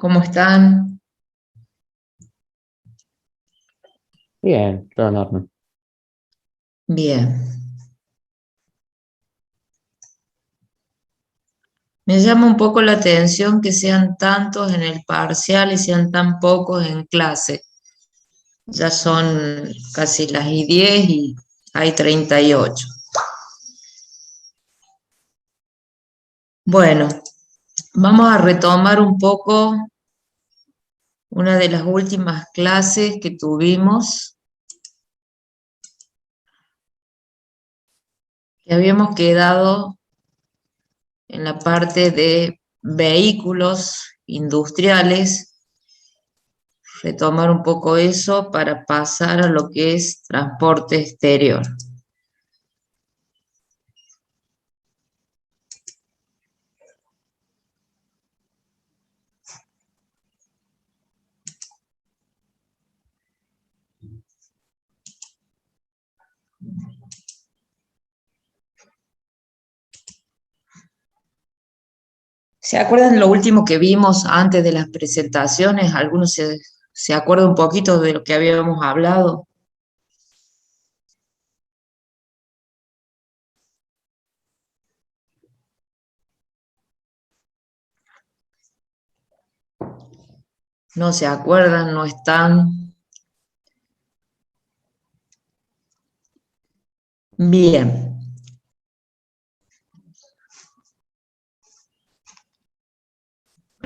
¿Cómo están? Bien, todo normal. Bien. Me llama un poco la atención que sean tantos en el parcial y sean tan pocos en clase. Ya son casi las y 10 y hay 38. Bueno, vamos a retomar un poco una de las últimas clases que tuvimos, que habíamos quedado en la parte de vehículos industriales, retomar un poco eso para pasar a lo que es transporte exterior. ¿Se acuerdan lo último que vimos antes de las presentaciones? ¿Algunos se acuerdan un poquito de lo que habíamos hablado? ¿No se acuerdan? ¿No están? Bien.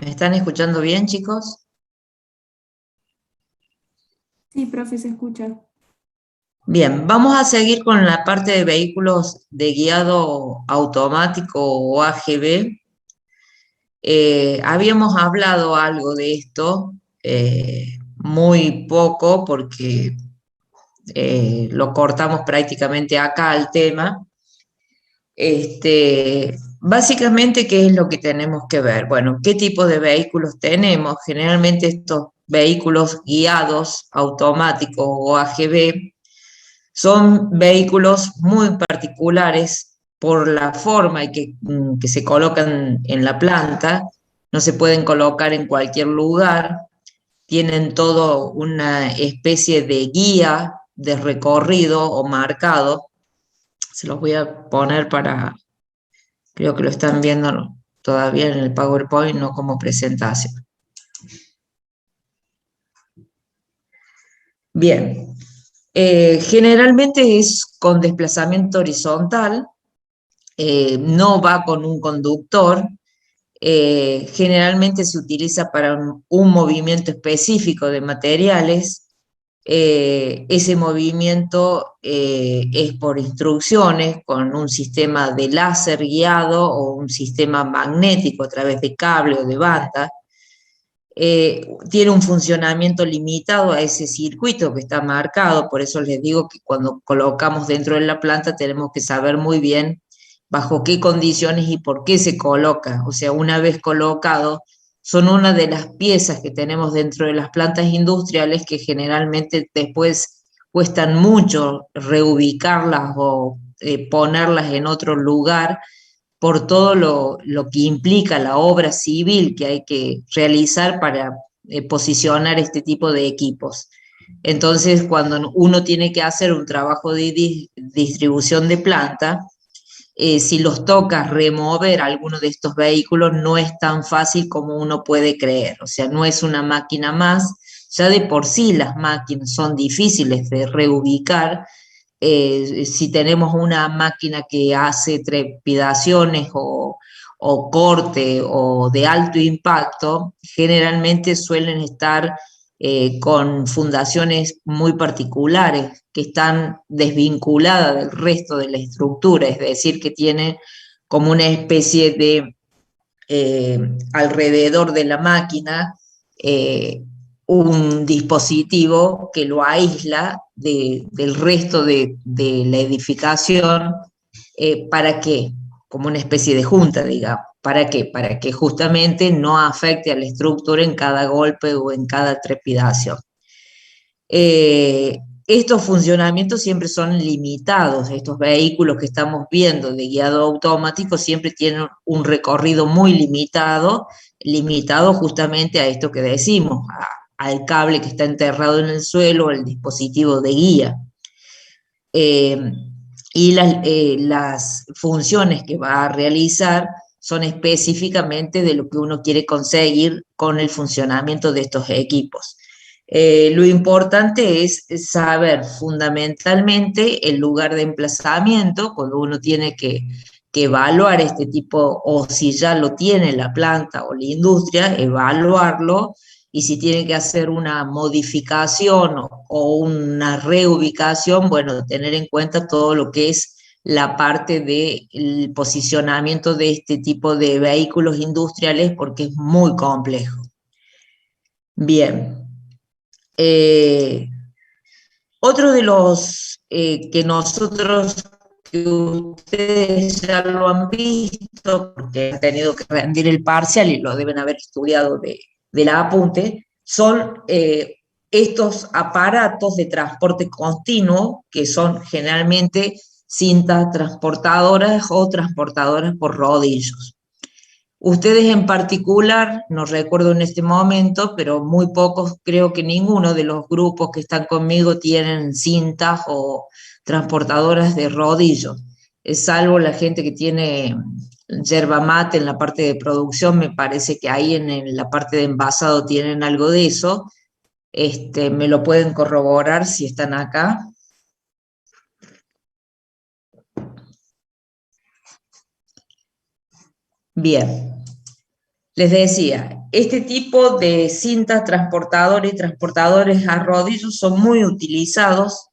¿Me están escuchando bien, chicos? Sí, profe, se escucha. Bien, vamos a seguir con la parte de vehículos de guiado automático o AGV. Habíamos hablado algo de esto, muy poco, porque lo cortamos prácticamente acá al tema. Básicamente, ¿qué es lo que tenemos que ver? Bueno, ¿qué tipo de vehículos tenemos? Generalmente estos vehículos guiados automáticos o AGV son vehículos muy particulares por la forma y que se colocan en la planta, no se pueden colocar en cualquier lugar, tienen todo una especie de guía de recorrido o marcado. Se los voy a poner para, creo que lo están viendo todavía en el PowerPoint, no como presentación. Bien, generalmente es con desplazamiento horizontal, no va con un conductor, generalmente se utiliza para un movimiento específico de materiales. Ese movimiento es por instrucciones con un sistema de láser guiado o un sistema magnético a través de cable o de banda. Tiene un funcionamiento limitado a ese circuito que está marcado, por eso les digo que cuando colocamos dentro de la planta tenemos que saber muy bien bajo qué condiciones y por qué se coloca. O sea, una vez colocado, son una de las piezas que tenemos dentro de las plantas industriales que generalmente después cuestan mucho reubicarlas o ponerlas en otro lugar por todo lo que implica la obra civil que hay que realizar para posicionar este tipo de equipos. Entonces, cuando uno tiene que hacer un trabajo de distribución de planta, si los toca remover alguno de estos vehículos, no es tan fácil como uno puede creer. O sea, no es una máquina más. Ya de por sí las máquinas son difíciles de reubicar. Si tenemos una máquina que hace trepidaciones o corte o de alto impacto, generalmente suelen estar con fundaciones muy particulares que están desvinculadas del resto de la estructura, es decir, que tiene como una especie de alrededor de la máquina eh, un dispositivo que lo aísla del resto de la edificación. ¿Para qué? Como una especie de junta, digamos. ¿Para qué? Para que justamente no afecte a la estructura en cada golpe o en cada trepidación. estos funcionamientos siempre son limitados. Estos vehículos que estamos viendo de guiado automático siempre tienen un recorrido muy limitado, limitado justamente a esto que decimos, al cable que está enterrado en el suelo, al dispositivo de guía. Y las funciones que va a realizar son específicamente de lo que uno quiere conseguir con el funcionamiento de estos equipos. Lo importante es saber fundamentalmente el lugar de emplazamiento cuando uno tiene que evaluar este tipo, o si ya lo tiene la planta o la industria, evaluarlo, y si tiene que hacer una modificación o una reubicación, bueno, tener en cuenta todo lo que es la parte del posicionamiento de este tipo de vehículos industriales, porque es muy complejo. Bien. Otro de los que ustedes ya lo han visto, porque han tenido que rendir el parcial y lo deben haber estudiado de la apunte, son estos aparatos de transporte continuo, que son generalmente cintas transportadoras o transportadoras por rodillos. Ustedes en particular, no recuerdo en este momento, pero muy pocos, creo que ninguno de los grupos que están conmigo tienen cintas o transportadoras de rodillos, salvo la gente que tiene yerba mate en la parte de producción. Me parece que ahí en la parte de envasado tienen algo de eso. Me lo pueden corroborar si están acá. Bien. Les decía, este tipo de cintas transportadoras y transportadores a rodillos son muy utilizados.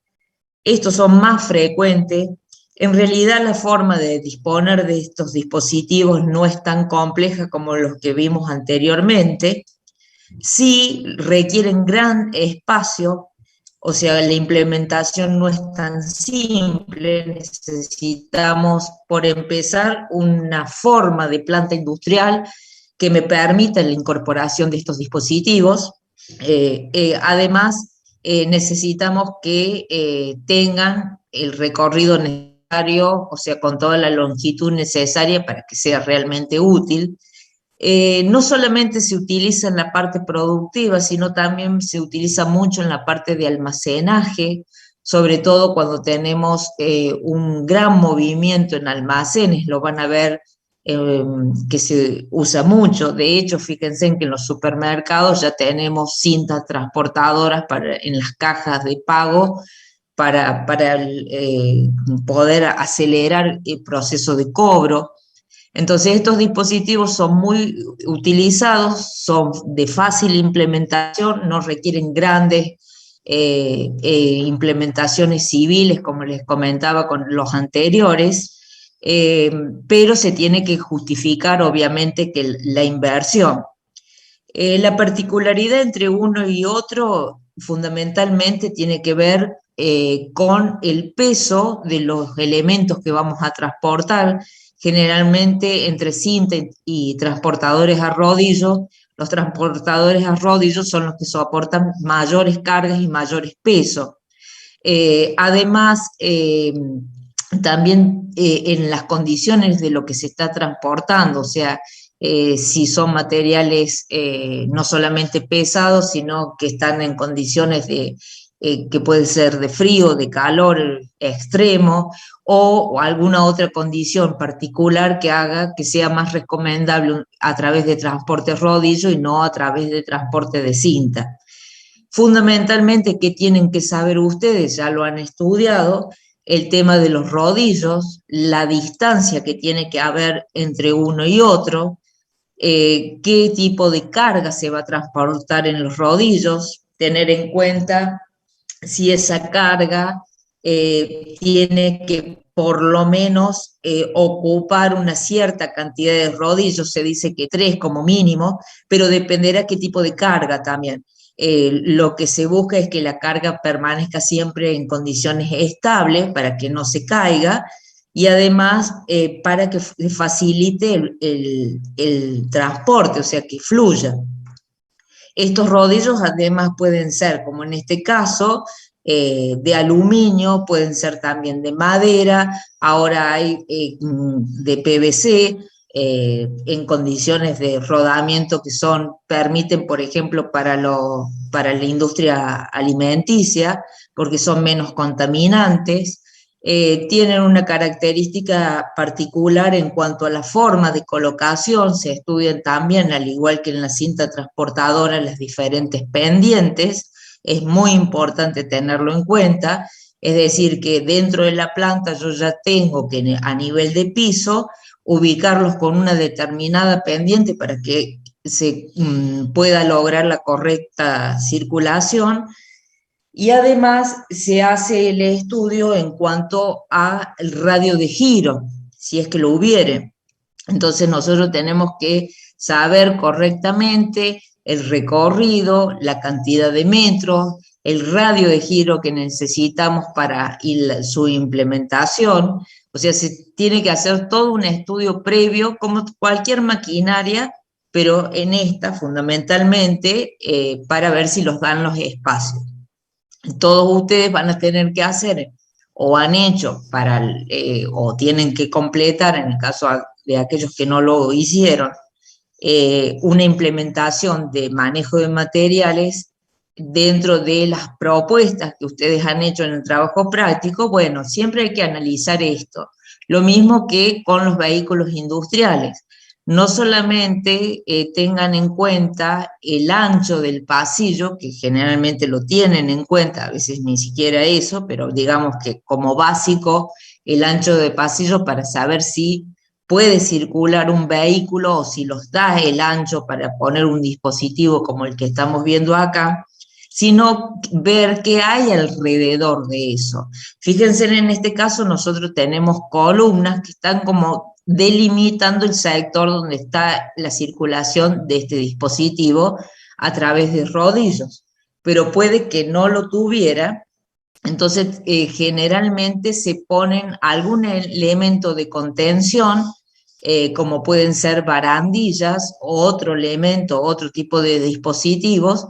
Estos son más frecuentes. En realidad la forma de disponer de estos dispositivos no es tan compleja como los que vimos anteriormente. Sí requieren gran espacio, o sea, la implementación no es tan simple. Necesitamos, por empezar, una forma de planta industrial que me permita la incorporación de estos dispositivos. Además, necesitamos que tengan el recorrido necesario, o sea, con toda la longitud necesaria para que sea realmente útil. No solamente se utiliza en la parte productiva, sino también se utiliza mucho en la parte de almacenaje, sobre todo cuando tenemos un gran movimiento en almacenes. Lo van a ver que se usa mucho. De hecho, fíjense en que en los supermercados ya tenemos cintas transportadoras en las cajas de pago para poder acelerar el proceso de cobro. Entonces, estos dispositivos son muy utilizados, son de fácil implementación, no requieren grandes implementaciones civiles, como les comentaba con los anteriores, pero se tiene que justificar, obviamente, que la inversión. La particularidad entre uno y otro fundamentalmente tiene que ver con el peso de los elementos que vamos a transportar. Generalmente entre cinta y transportadores a rodillo, los transportadores a rodillo son los que soportan mayores cargas y mayores pesos. Además, también en las condiciones de lo que se está transportando, o sea, si son materiales no solamente pesados, sino que están en condiciones que puede ser de frío, de calor extremo, o alguna otra condición particular que haga que sea más recomendable a través de transporte rodillo y no a través de transporte de cinta. Fundamentalmente, ¿qué tienen que saber ustedes? Ya lo han estudiado, el tema de los rodillos, la distancia que tiene que haber entre uno y otro, qué tipo de carga se va a transportar en los rodillos, tener en cuenta si esa carga tiene que por lo menos ocupar una cierta cantidad de rodillos. Se dice que 3 como mínimo, pero dependerá qué tipo de carga también. Lo que se busca es que la carga permanezca siempre en condiciones estables para que no se caiga, y además para que facilite el transporte, o sea, que fluya. Estos rodillos además pueden ser, como en este caso, de aluminio, pueden ser también de madera, ahora hay de PVC, en condiciones de rodamiento que permiten, por ejemplo, para la industria alimenticia, porque son menos contaminantes. Tienen una característica particular en cuanto a la forma de colocación, se estudian también, al igual que en la cinta transportadora, las diferentes pendientes, es muy importante tenerlo en cuenta, es decir, que dentro de la planta yo ya tengo que a nivel de piso ubicarlos con una determinada pendiente para que se pueda lograr la correcta circulación. Y además se hace el estudio en cuanto al radio de giro, si es que lo hubiere. Entonces nosotros tenemos que saber correctamente el recorrido, la cantidad de metros, el radio de giro que necesitamos para su implementación. O sea, se tiene que hacer todo un estudio previo, como cualquier maquinaria, pero en esta fundamentalmente para ver si los dan los espacios. Todos ustedes van a tener que hacer o han hecho o tienen que completar, en el caso de aquellos que no lo hicieron, una implementación de manejo de materiales dentro de las propuestas que ustedes han hecho en el trabajo práctico. Bueno, siempre hay que analizar esto. Lo mismo que con los vehículos industriales. No solamente tengan en cuenta el ancho del pasillo, que generalmente lo tienen en cuenta, a veces ni siquiera eso, pero digamos que como básico, el ancho de pasillo para saber si puede circular un vehículo o si los da el ancho para poner un dispositivo como el que estamos viendo acá, sino ver qué hay alrededor de eso. Fíjense, en este caso nosotros tenemos columnas que están como delimitando el sector donde está la circulación de este dispositivo a través de rodillos, pero puede que no lo tuviera. Entonces, generalmente se ponen algún elemento de contención, como pueden ser barandillas o otro elemento, otro tipo de dispositivos.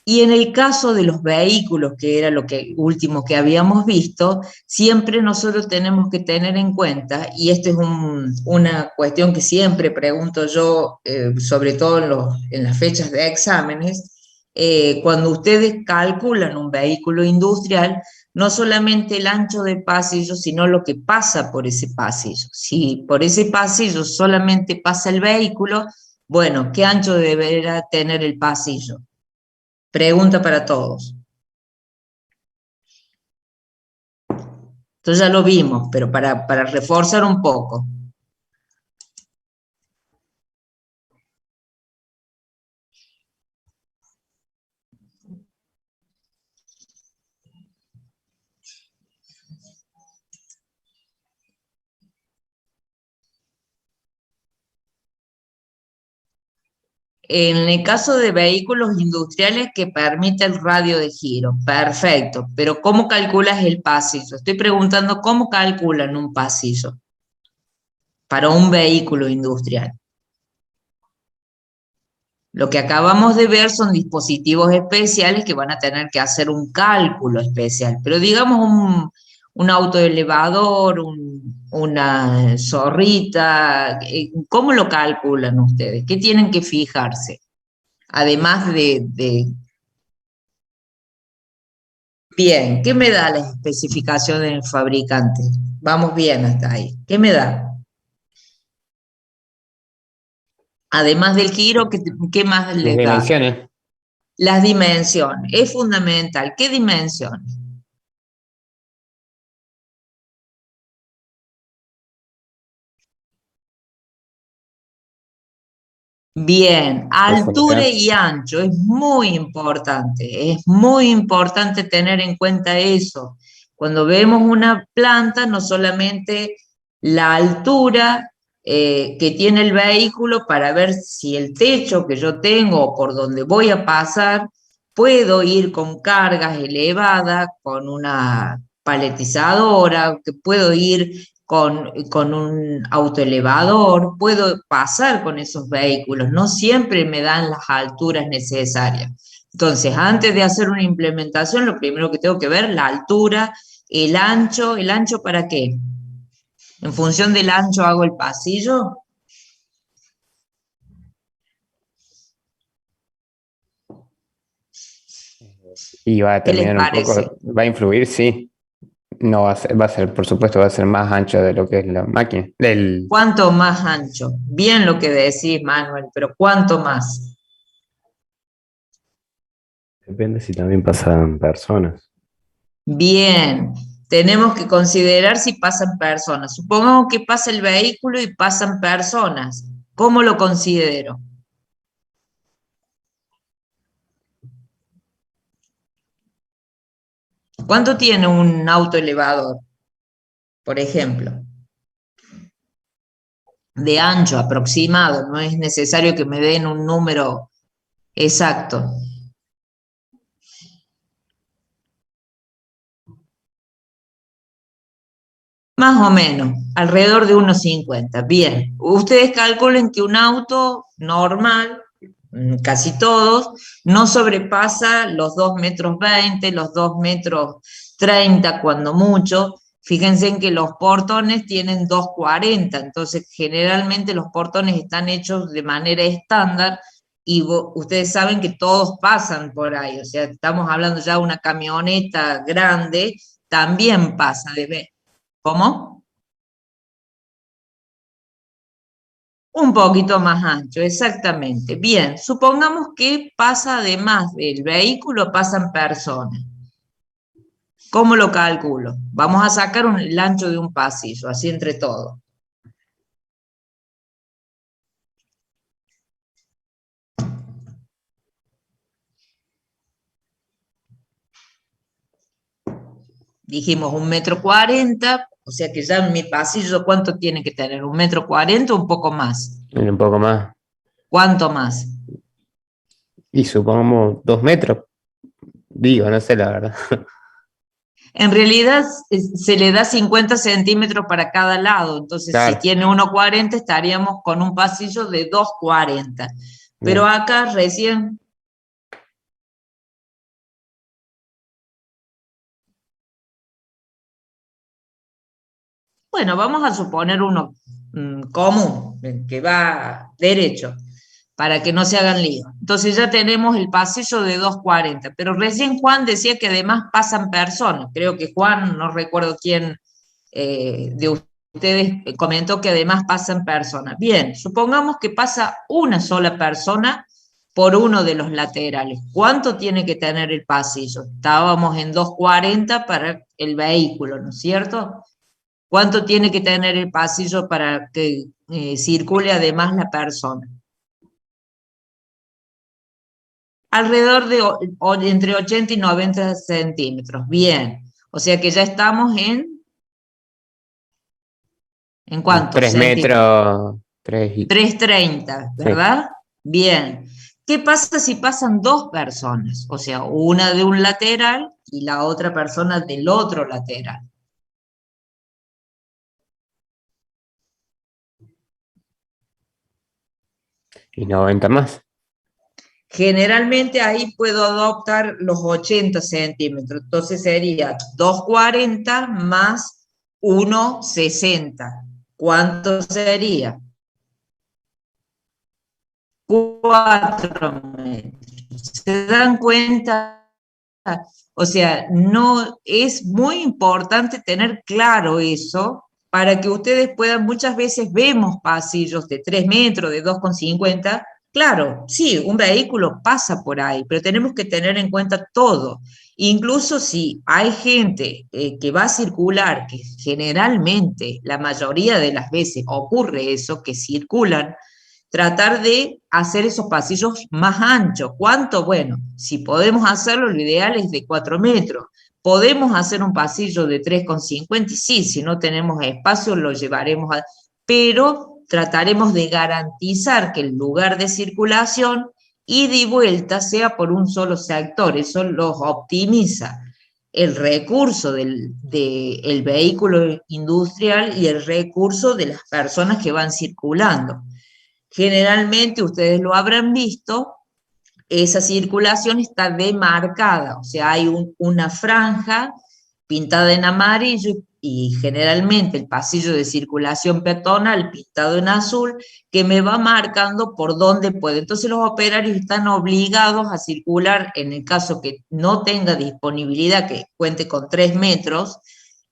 Y en el caso de los vehículos, que era lo último que habíamos visto, siempre nosotros tenemos que tener en cuenta, y esto es una cuestión que siempre pregunto yo, sobre todo en las fechas de exámenes, cuando ustedes calculan un vehículo industrial, no solamente el ancho de pasillo, sino lo que pasa por ese pasillo. Si por ese pasillo solamente pasa el vehículo, bueno, ¿qué ancho deberá tener el pasillo? Pregunta para todos. Entonces ya lo vimos, pero para reforzar un poco. En el caso de vehículos industriales que permite el radio de giro, perfecto, pero ¿cómo calculas el pasillo? Estoy preguntando cómo calculan un pasillo para un vehículo industrial. Lo que acabamos de ver son dispositivos especiales que van a tener que hacer un cálculo especial, pero digamos un autoelevador, una zorrita, ¿cómo lo calculan ustedes? ¿Qué tienen que fijarse? Además Bien, ¿qué me da la especificación del fabricante? Vamos bien hasta ahí. ¿Qué me da? Además del giro, ¿qué más Las les da? dimensiones. Las dimensiones. Es fundamental. ¿Qué dimensiones? Bien, altura y ancho es muy importante tener en cuenta eso. Cuando vemos una planta, no solamente la altura que tiene el vehículo para ver si el techo que yo tengo o por donde voy a pasar, puedo ir con cargas elevadas, con una paletizadora, que puedo ir con un autoelevador, puedo pasar con esos vehículos, no siempre me dan las alturas necesarias. Entonces, antes de hacer una implementación, lo primero que tengo que ver, la altura, ¿el ancho para qué? En función del ancho hago el pasillo. Y va a ¿Qué les determinar un parece? poco, va a influir, sí. No va a ser, por supuesto, va a ser más ancho de lo que es la máquina. ¿Cuánto más ancho? Bien lo que decís, Manuel, pero ¿cuánto más? Depende si también pasan personas. Bien, tenemos que considerar si pasan personas. Supongamos que pasa el vehículo y pasan personas. ¿Cómo lo considero? ¿Cuánto tiene un auto elevador, por ejemplo? De ancho aproximado, no es necesario que me den un número exacto. Más o menos, alrededor de 1,50. Bien, ustedes calculen que un auto normal, casi todos, no sobrepasa los 2,20 m, los 2,30 m cuando mucho. Fíjense en que los portones tienen 2,40, entonces generalmente los portones están hechos de manera estándar y ustedes saben que todos pasan por ahí, o sea, estamos hablando ya de una camioneta grande, también pasa de... ¿Cómo? Un poquito más ancho, exactamente. Bien, supongamos que pasa además del vehículo, pasan personas. ¿Cómo lo calculo? Vamos a sacar el ancho de un pasillo, así entre todos. Dijimos 1,40 m, o sea que ya en mi pasillo, ¿cuánto tiene que tener? ¿1,40 m o un poco más? Un poco más. ¿Cuánto más? Y supongamos 2 metros. Digo, no sé la verdad. En realidad se le da 50 centímetros para cada lado, entonces si Claro, tiene 1,40 estaríamos con un pasillo de 2,40. Pero bien. acá recién, bueno, vamos a suponer uno común, que va derecho, para que no se hagan lío. Entonces ya tenemos el pasillo de 2,40, pero recién Juan decía que además pasan personas. Creo que Juan, no recuerdo quién de ustedes comentó que además pasan personas. Bien, supongamos que pasa una sola persona por uno de los laterales. ¿Cuánto tiene que tener el pasillo? Estábamos en 2,40 para el vehículo, ¿no es cierto? ¿Cuánto tiene que tener el pasillo para que circule además la persona? Alrededor de entre 80 y 90 centímetros. Bien. O sea que ya estamos ¿en cuántos centímetros? 3 metros, 3,30, sí. ¿verdad? Bien. ¿Qué pasa si pasan dos personas? O sea, una de un lateral y la otra persona del otro lateral. Y 90 más. Generalmente ahí puedo adoptar los 80 centímetros. Entonces sería 2,40 más 1,60. ¿Cuánto sería? 4 metros. ¿Se dan cuenta? O sea, no es muy importante tener claro eso para que ustedes puedan, muchas veces vemos pasillos de 3 metros, de 2,50. Claro, sí, un vehículo pasa por ahí, pero tenemos que tener en cuenta todo. Incluso si hay gente que va a circular, que generalmente, la mayoría de las veces ocurre eso, que circulan, tratar de hacer esos pasillos más anchos. ¿Cuánto? Bueno, si podemos hacerlo, lo ideal es de 4 metros. ¿Podemos hacer un pasillo de 3,50? Y sí, si no tenemos espacio, lo llevaremos a... Pero trataremos de garantizar que el lugar de circulación, ida y vuelta, sea por un solo sector. Eso los optimiza el recurso del vehículo industrial y el recurso de las personas que van circulando. Generalmente ustedes lo habrán visto, esa circulación está demarcada, o sea, hay una franja pintada en amarillo y generalmente el pasillo de circulación peatonal pintado en azul que me va marcando por dónde puede. Entonces los operarios están obligados a circular en el caso que no tenga disponibilidad, que cuente con 3 metros,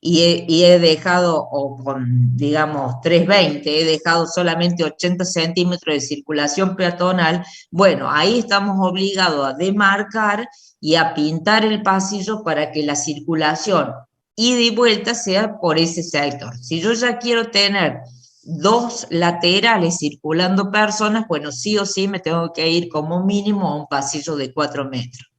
y he dejado, o con, digamos, 320, he dejado solamente 80 centímetros de circulación peatonal. Bueno, ahí estamos obligados a demarcar y a pintar el pasillo para que la circulación ida y vuelta sea por ese sector. Si yo ya quiero tener 2 laterales circulando personas, bueno, sí o sí me tengo que ir como mínimo a un pasillo de 4 metros.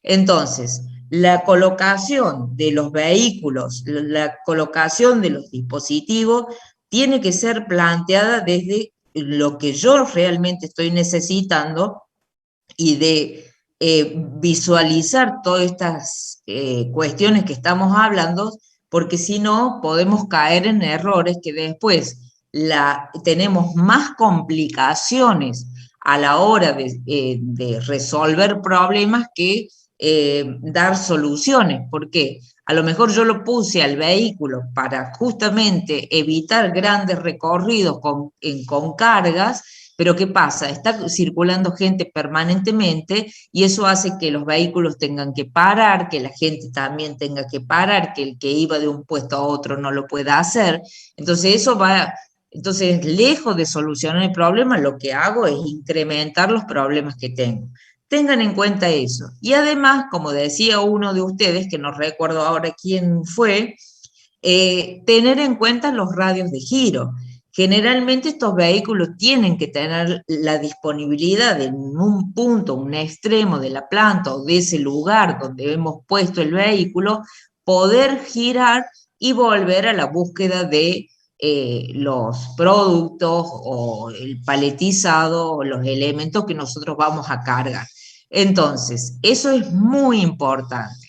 Entonces, la colocación de los vehículos, la colocación de los dispositivos, tiene que ser planteada desde lo que yo realmente estoy necesitando y de visualizar todas estas cuestiones que estamos hablando, porque si no podemos caer en errores que después tenemos más complicaciones a la hora de resolver problemas que dar soluciones. ¿Por qué? A lo mejor yo lo puse al vehículo para justamente evitar grandes recorridos con cargas, pero ¿qué pasa? Está circulando gente permanentemente y eso hace que los vehículos tengan que parar, que la gente también tenga que parar, que el que iba de un puesto a otro no lo pueda hacer. Entonces, lejos de solucionar el problema, lo que hago es incrementar los problemas que tengo. Tengan en cuenta eso. Y además, como decía uno de ustedes, que no recuerdo ahora quién fue, tener en cuenta los radios de giro. Generalmente estos vehículos tienen que tener la disponibilidad en un punto, un extremo de la planta o de ese lugar donde hemos puesto el vehículo, poder girar y volver a la búsqueda de los productos o el paletizado o los elementos que nosotros vamos a cargar. Entonces, eso es muy importante.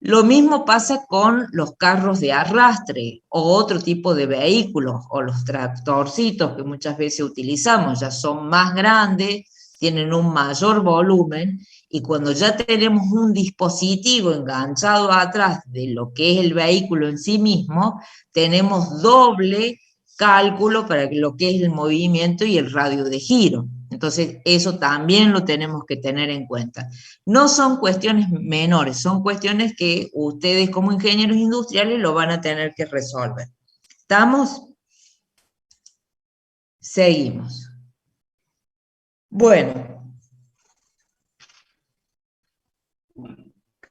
Lo mismo pasa con los carros de arrastre o otro tipo de vehículos o los tractorcitos que muchas veces utilizamos, ya son más grandes, tienen un mayor volumen y cuando ya tenemos un dispositivo enganchado atrás de lo que es el vehículo en sí mismo, tenemos doble cálculo para lo que es el movimiento y el radio de giro. Entonces, eso también lo tenemos que tener en cuenta. No son cuestiones menores, son cuestiones que ustedes como ingenieros industriales lo van a tener que resolver. ¿Estamos? Seguimos. Bueno.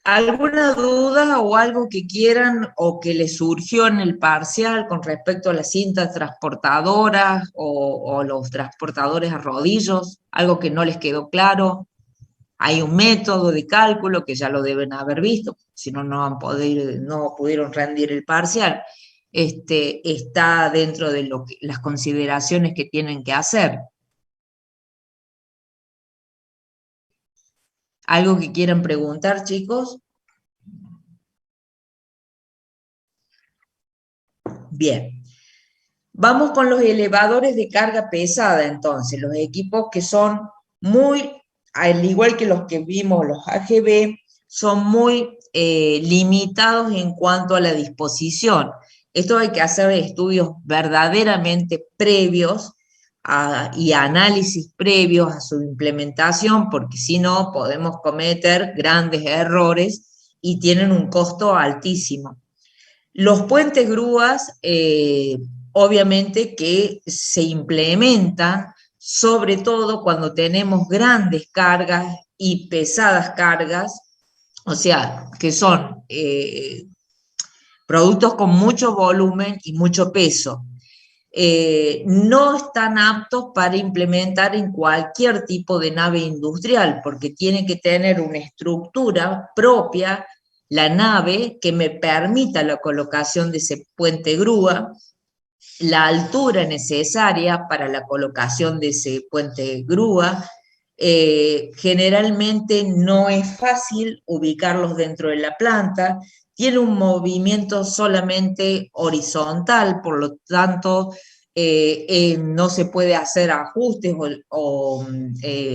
¿Alguna duda o algo que quieran o que les surgió en el parcial con respecto a las cintas transportadoras o los transportadores a rodillos? ¿Algo que no les quedó claro? Hay un método de cálculo que ya lo deben haber visto, si no, no pudieron rendir el parcial. Está dentro de las consideraciones que tienen que hacer. ¿Algo que quieran preguntar, chicos? Bien. Vamos con los elevadores de carga pesada, entonces, los equipos que son muy, al igual que los que vimos, los AGB, son muy limitados en cuanto a la disposición. Esto hay que hacer estudios verdaderamente previos y análisis previos a su implementación, porque si no podemos cometer grandes errores y tienen un costo altísimo. Los puentes grúas, obviamente que se implementan sobre todo cuando tenemos grandes cargas y pesadas cargas, o sea, que son productos con mucho volumen y mucho peso. No están aptos para implementar en cualquier tipo de nave industrial, porque tiene que tener una estructura propia, la nave, que me permita la colocación de ese puente grúa, la altura necesaria para la colocación de ese puente grúa. Generalmente no es fácil ubicarlos dentro de la planta, tiene un movimiento solamente horizontal, por lo tanto, no se puede hacer ajustes o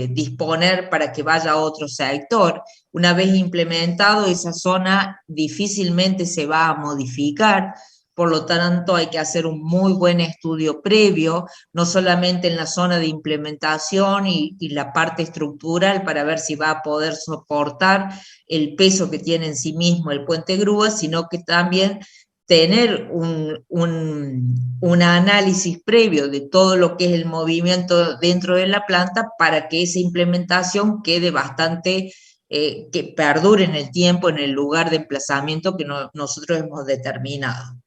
disponer para que vaya a otro sector. Una vez implementado, esa zona difícilmente se va a modificar, por lo tanto hay que hacer un muy buen estudio previo, no solamente en la zona de implementación y la parte estructural para ver si va a poder soportar el peso que tiene en sí mismo el puente grúa, sino que también tener un análisis previo de todo lo que es el movimiento dentro de la planta para que esa implementación quede bastante, que perdure en el tiempo, en el lugar de emplazamiento que nosotros hemos determinado.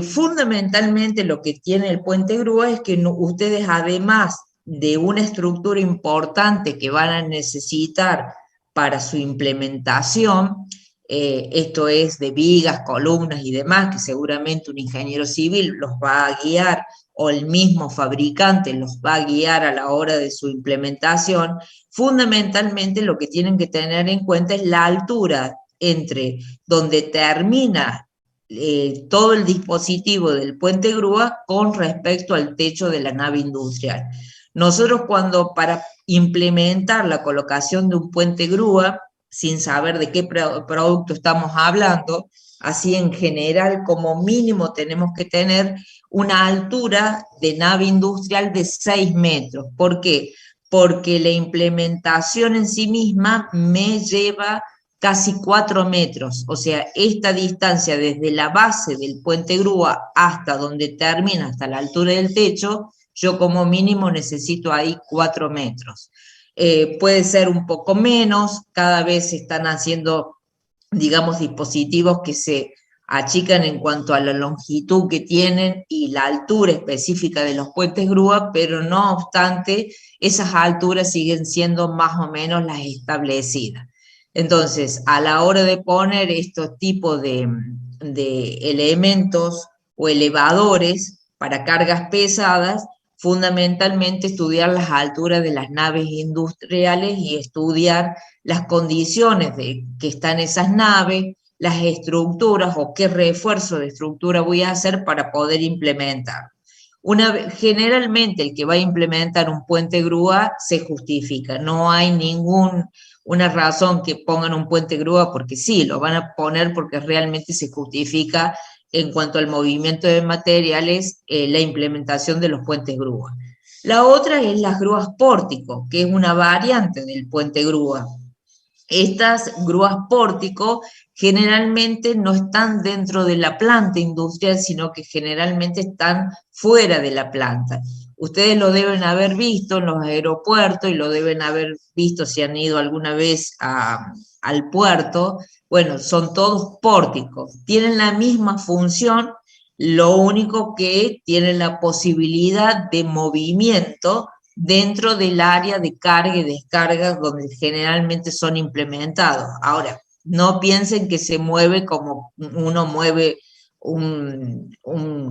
Fundamentalmente lo que tiene el puente grúa es que ustedes, además de una estructura importante que van a necesitar para su implementación, esto es de vigas, columnas y demás, que seguramente un ingeniero civil los va a guiar o el mismo fabricante los va a guiar a la hora de su implementación. Fundamentalmente lo que tienen que tener en cuenta es la altura entre donde termina todo el dispositivo del puente grúa con respecto al techo de la nave industrial. Nosotros para implementar la colocación de un puente grúa, sin saber de qué producto estamos hablando, así en general como mínimo tenemos que tener una altura de nave industrial de 6 metros. ¿Por qué? Porque la implementación en sí misma me lleva casi 4 metros, o sea, esta distancia desde la base del puente grúa hasta donde termina, hasta la altura del techo, yo como mínimo necesito ahí 4 metros. Puede ser un poco menos, cada vez se están haciendo, digamos, dispositivos que se achican en cuanto a la longitud que tienen y la altura específica de los puentes grúa, pero no obstante, esas alturas siguen siendo más o menos las establecidas. Entonces, a la hora de poner estos tipos de elementos o elevadores para cargas pesadas, fundamentalmente estudiar las alturas de las naves industriales y estudiar las condiciones que están esas naves, las estructuras o qué refuerzo de estructura voy a hacer para poder implementar. Generalmente el que va a implementar un puente grúa se justifica, no hay una razón que pongan un puente grúa porque sí, lo van a poner porque realmente se justifica en cuanto al movimiento de materiales, la implementación de los puentes grúa. La otra es las grúas pórtico, que es una variante del puente grúa. Estas grúas pórtico generalmente no están dentro de la planta industrial, sino que generalmente están fuera de la planta. Ustedes lo deben haber visto en los aeropuertos y lo deben haber visto si han ido alguna vez al puerto. Bueno, son todos pórticos, tienen la misma función, lo único que tienen la posibilidad de movimiento dentro del área de carga y descarga donde generalmente son implementados. Ahora, no piensen que se mueve como uno mueve un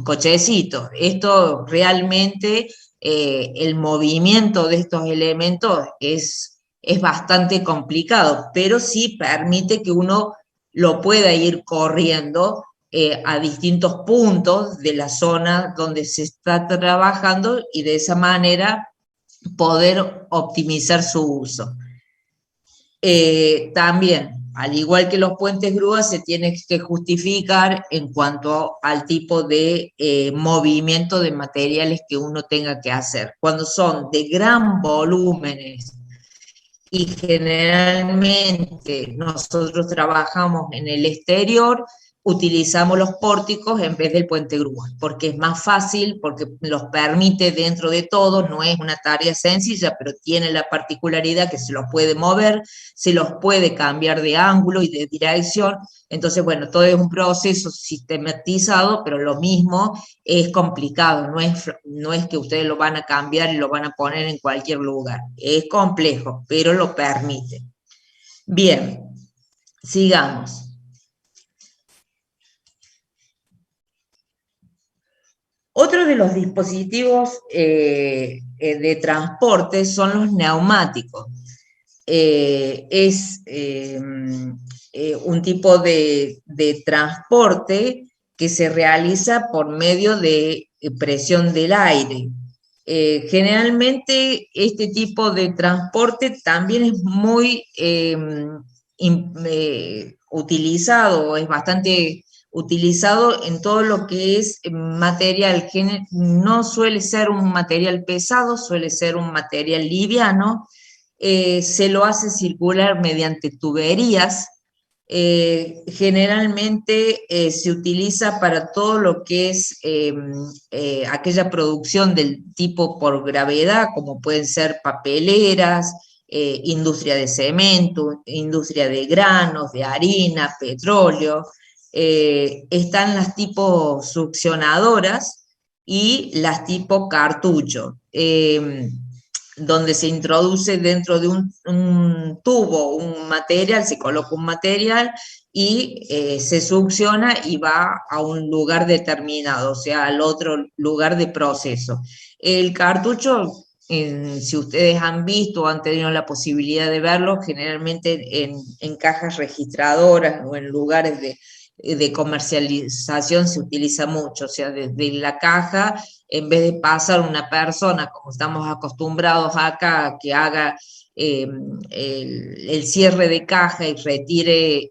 cochecito. Esto realmente, el movimiento de estos elementos es bastante complicado, pero sí permite que uno lo pueda ir corriendo a distintos puntos de la zona donde se está trabajando y de esa manera poder optimizar su uso. También, al igual que los puentes grúas, se tiene que justificar en cuanto al tipo de movimiento de materiales que uno tenga que hacer. Cuando son de gran volúmenes y generalmente nosotros trabajamos en el exterior, utilizamos los pórticos en vez del puente grúa, porque es más fácil, porque los permite dentro de todo, no es una tarea sencilla, pero tiene la particularidad que se los puede mover, se los puede cambiar de ángulo y de dirección. Entonces, bueno, todo es un proceso sistematizado, pero lo mismo es complicado, no es que ustedes lo van a cambiar y lo van a poner en cualquier lugar, es complejo, pero lo permite. Bien, sigamos. Otro de los dispositivos de transporte son los neumáticos. Es un tipo de transporte que se realiza por medio de presión del aire. Generalmente este tipo de transporte también es muy utilizado, es bastante utilizado en todo lo que es material. No suele ser un material pesado, suele ser un material liviano. Se lo hace circular mediante tuberías. Generalmente se utiliza para todo lo que es aquella producción del tipo por gravedad, como pueden ser papeleras, industria de cemento, industria de granos, de harina, petróleo. Están las tipo succionadoras y las tipo cartucho. Donde se introduce dentro de un tubo un material, se coloca un material y se succiona y va a un lugar determinado, o sea, al otro lugar de proceso. El cartucho, si ustedes han visto o han tenido la posibilidad de verlo, generalmente en cajas registradoras o en lugares de comercialización se utiliza mucho, o sea, desde la caja, en vez de pasar una persona, como estamos acostumbrados acá, que haga el cierre de caja y retire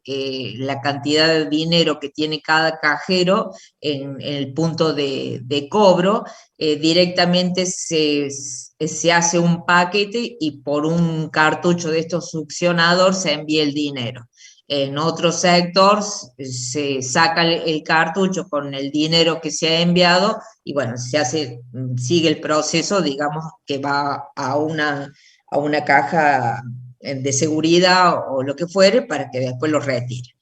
la cantidad de dinero que tiene cada cajero en el punto de cobro, directamente se hace un paquete y por un cartucho de estos succionadores se envía el dinero. En otro sector se saca el cartucho con el dinero que se ha enviado y bueno, sigue el proceso, digamos, que va a una caja de seguridad o lo que fuere para que después lo retire.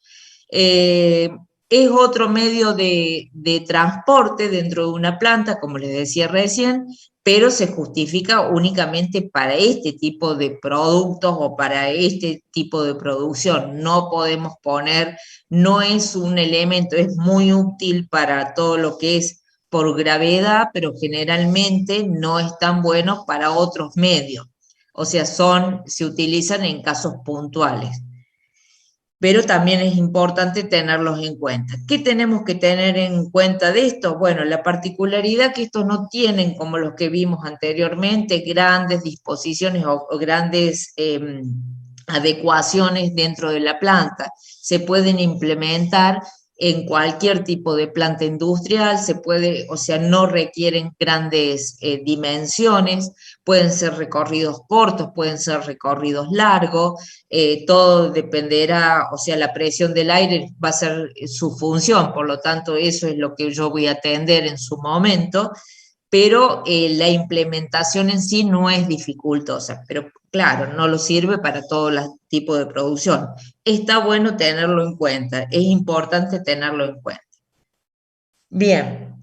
Es otro medio de transporte dentro de una planta, como les decía recién, pero se justifica únicamente para este tipo de productos o para este tipo de producción. No podemos poner, no es un elemento, es muy útil para todo lo que es por gravedad, pero generalmente no es tan bueno para otros medios. O sea, se utilizan en casos puntuales. Pero también es importante tenerlos en cuenta. ¿Qué tenemos que tener en cuenta de esto? Bueno, la particularidad que estos no tienen, como los que vimos anteriormente, grandes disposiciones o grandes adecuaciones dentro de la planta. Se pueden implementar en cualquier tipo de planta industrial, o sea, no requieren grandes dimensiones, pueden ser recorridos cortos, pueden ser recorridos largos, todo dependerá, o sea, la presión del aire va a ser su función, por lo tanto, eso es lo que yo voy a atender en su momento, pero la implementación en sí no es dificultosa, pero claro, no lo sirve para todo tipo de producción. Está bueno tenerlo en cuenta, es importante tenerlo en cuenta. Bien,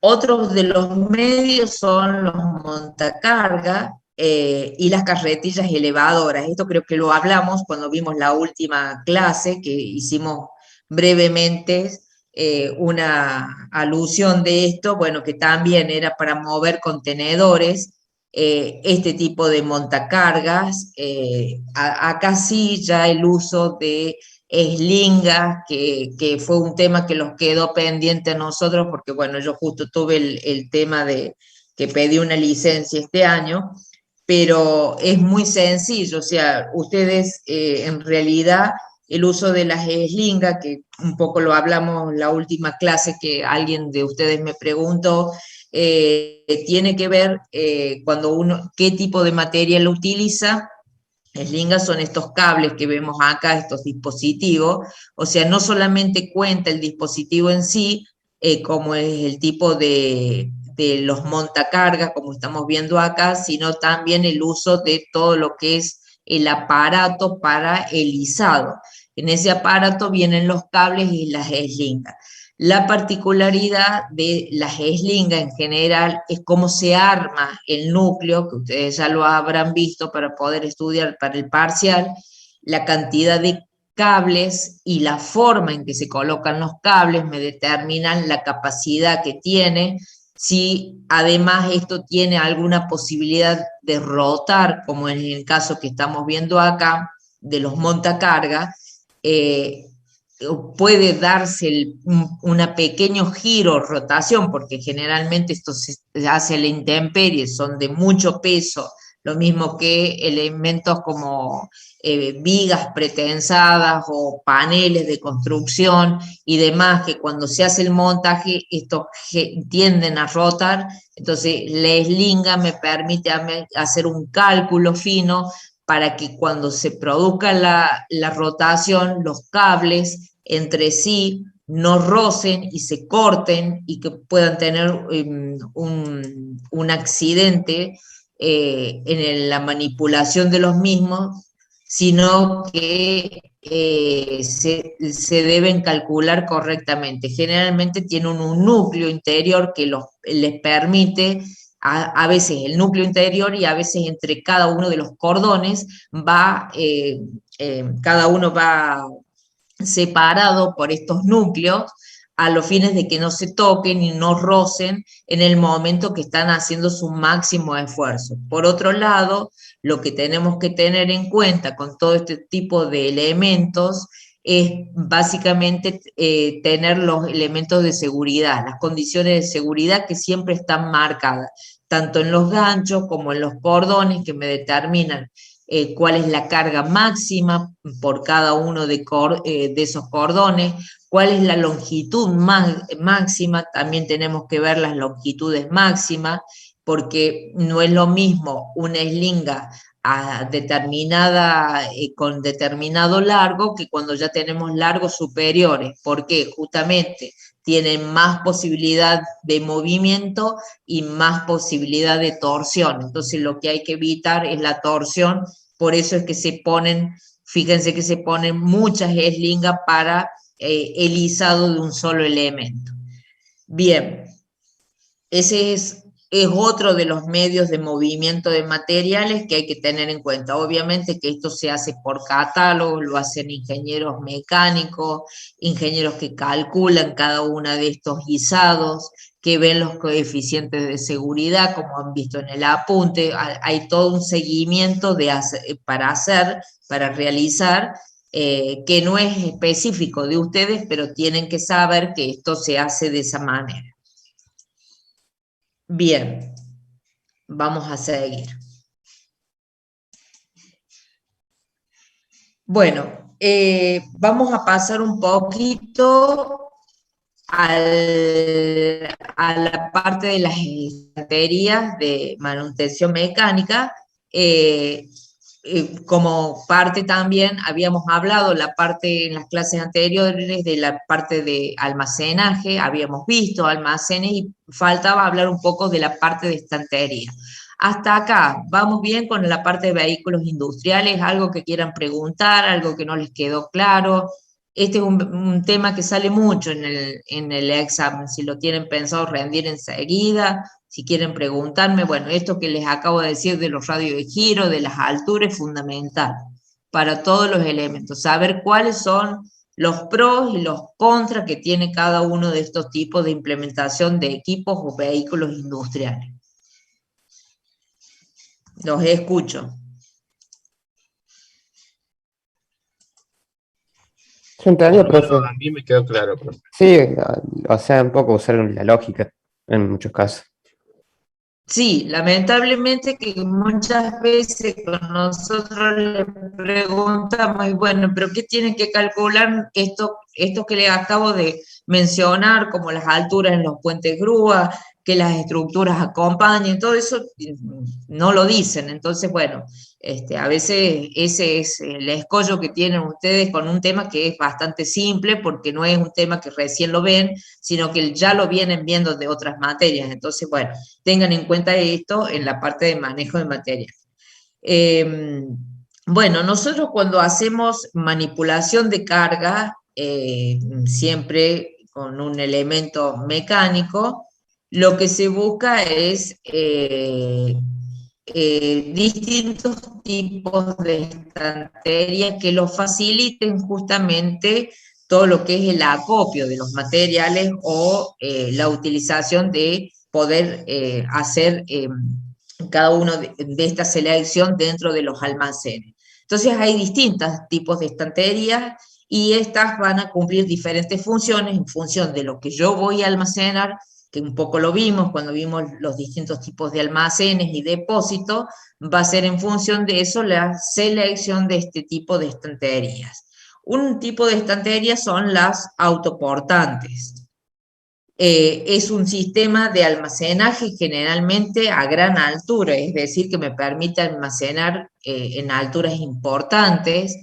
otros de los medios son los montacargas y las carretillas elevadoras. Esto creo que lo hablamos cuando vimos la última clase, que hicimos brevemente una alusión de esto, bueno, que también era para mover contenedores, este tipo de montacargas. Acá sí ya el uso de eslingas, que fue un tema que los quedó pendiente a nosotros, porque bueno, yo justo tuve el tema de que pedí una licencia este año, pero es muy sencillo, o sea, ustedes en realidad el uso de las eslingas, que un poco lo hablamos la última clase que alguien de ustedes me preguntó, tiene que ver qué tipo de material utiliza. Slingas son estos cables que vemos acá, estos dispositivos, o sea, no solamente cuenta el dispositivo en sí, como es el tipo de los montacargas, como estamos viendo acá, sino también el uso de todo lo que es el aparato para el izado. En ese aparato vienen los cables y las slingas. La particularidad de las eslingas en general es cómo se arma el núcleo, que ustedes ya lo habrán visto para poder estudiar para el parcial, la cantidad de cables y la forma en que se colocan los cables me determinan la capacidad que tiene, si además esto tiene alguna posibilidad de rotar, como en el caso que estamos viendo acá, de los montacargas, puede darse una pequeño giro, rotación, porque generalmente esto se hace a la intemperie, son de mucho peso, lo mismo que elementos como vigas pretensadas o paneles de construcción y demás, que cuando se hace el montaje, estos tienden a rotar. Entonces la eslinga me permite hacer un cálculo fino para que cuando se produzca la rotación, los cables entre sí no rocen y se corten y que puedan tener un accidente en la manipulación de los mismos, sino que se deben calcular correctamente. Generalmente tienen un núcleo interior que les permite, a veces el núcleo interior y a veces entre cada uno de los cordones cada uno va separado por estos núcleos a los fines de que no se toquen y no rocen en el momento que están haciendo su máximo esfuerzo. Por otro lado, lo que tenemos que tener en cuenta con todo este tipo de elementos es básicamente tener los elementos de seguridad, las condiciones de seguridad que siempre están marcadas, tanto en los ganchos como en los cordones que me determinan cuál es la carga máxima por cada uno de esos cordones, cuál es la longitud máxima, también tenemos que ver las longitudes máximas, porque no es lo mismo una eslinga con determinado largo que cuando ya tenemos largos superiores, porque justamente tienen más posibilidad de movimiento y más posibilidad de torsión. Entonces lo que hay que evitar es la torsión, por eso es que se ponen, fíjense que se ponen muchas eslingas para el izado de un solo elemento. Bien, ese es otro de los medios de movimiento de materiales que hay que tener en cuenta. Obviamente que esto se hace por catálogo, lo hacen ingenieros mecánicos, ingenieros que calculan cada uno de estos izados, que ven los coeficientes de seguridad, como han visto en el apunte. Hay todo un seguimiento para realizar, que no es específico de ustedes, pero tienen que saber que esto se hace de esa manera. Bien, vamos a seguir. Bueno, vamos a pasar un poquito a la parte de las estanterías de manutención mecánica. Como parte también, habíamos hablado en las clases anteriores de la parte de almacenaje, habíamos visto almacenes y faltaba hablar un poco de la parte de estantería. Hasta acá, ¿vamos bien con la parte de vehículos industriales? ¿Algo que quieran preguntar? ¿Algo que no les quedó claro? Este es un tema que sale mucho en el examen, si lo tienen pensado rendir enseguida, si quieren preguntarme, bueno, esto que les acabo de decir de los radios de giro, de las alturas, es fundamental para todos los elementos, saber cuáles son los pros y los contras que tiene cada uno de estos tipos de implementación de equipos o vehículos industriales. Los escucho. Yo entendí, profe. A mí me quedó claro, profe. Sí, o sea, un poco usar la lógica en muchos casos. Sí, lamentablemente que muchas veces con nosotros le preguntamos, y bueno, pero ¿qué tienen que calcular esto que les acabo de mencionar, como las alturas en los puentes grúa, que las estructuras acompañen, todo eso no lo dicen? Entonces, bueno, a veces ese es el escollo que tienen ustedes con un tema que es bastante simple, porque no es un tema que recién lo ven, sino que ya lo vienen viendo de otras materias. Entonces, bueno, tengan en cuenta esto en la parte de manejo de material. Bueno, nosotros cuando hacemos manipulación de carga, siempre con un elemento mecánico, lo que se busca es distintos tipos de estanterías que lo faciliten justamente todo lo que es el acopio de los materiales o la utilización de poder hacer cada uno de esta selección dentro de los almacenes. Entonces hay distintos tipos de estanterías y estas van a cumplir diferentes funciones en función de lo que yo voy a almacenar, que un poco lo vimos cuando vimos los distintos tipos de almacenes y depósitos, va a ser en función de eso la selección de este tipo de estanterías. Un tipo de estanterías son las autoportantes. Es un sistema de almacenaje generalmente a gran altura, es decir, que me permite almacenar en alturas importantes.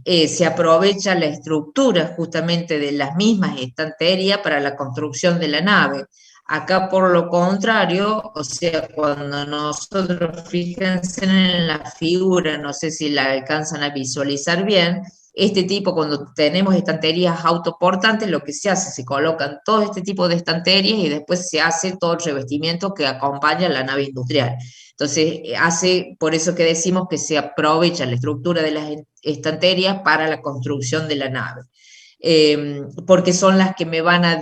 Se aprovecha la estructura justamente de las mismas estanterías para la construcción de la nave. Acá, por lo contrario, o sea, cuando nosotros, fíjense en la figura, no sé si la alcanzan a visualizar bien, este tipo, cuando tenemos estanterías autoportantes, lo que se hace, se colocan todo este tipo de estanterías y después se hace todo el revestimiento que acompaña a la nave industrial. Entonces, por eso que decimos que se aprovecha la estructura de las estanterías para la construcción de la nave. Porque son las que me van a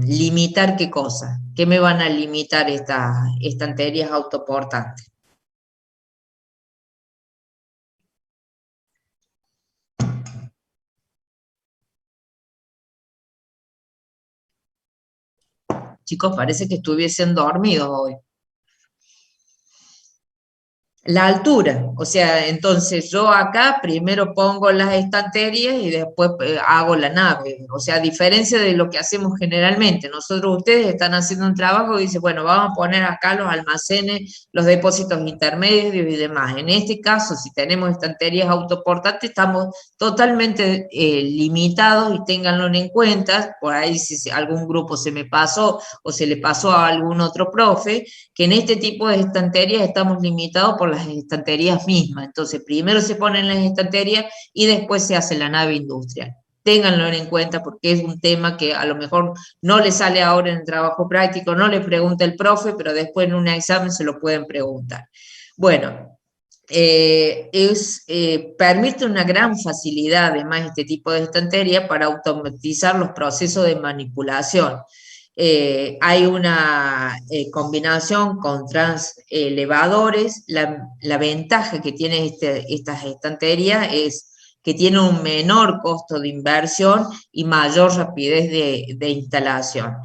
limitar qué cosa, qué me van a limitar estas estanterías autoportantes. Chicos, parece que estuviesen dormidos hoy. La altura, o sea, entonces yo acá primero pongo las estanterías y después hago la nave, o sea, a diferencia de lo que hacemos generalmente, ustedes están haciendo un trabajo y dicen, bueno, vamos a poner acá los almacenes, los depósitos intermedios y demás. En este caso, si tenemos estanterías autoportantes, estamos totalmente limitados y ténganlo en cuenta, por ahí si algún grupo se me pasó o se le pasó a algún otro profe, que en este tipo de estanterías estamos limitados por las estanterías mismas. Entonces, primero se ponen las estanterías y después se hace la nave industrial. Ténganlo en cuenta porque es un tema que a lo mejor no le sale ahora en el trabajo práctico, no le pregunta el profe, pero después en un examen se lo pueden preguntar. Bueno, permite una gran facilidad, además, este tipo de estantería para automatizar los procesos de manipulación. Hay una combinación con transelevadores. La ventaja que tiene estas estanterías es que tiene un menor costo de inversión y mayor rapidez de instalación.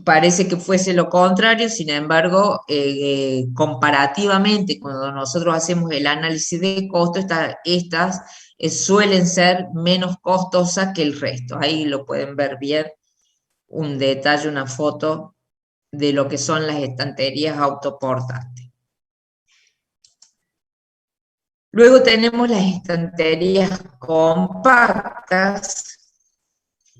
Parece que fuese lo contrario, sin embargo, comparativamente, cuando nosotros hacemos el análisis de costo, estas suelen ser menos costosas que el resto. Ahí lo pueden ver bien, un detalle, una foto de lo que son las estanterías autoportantes. Luego tenemos las estanterías compactas,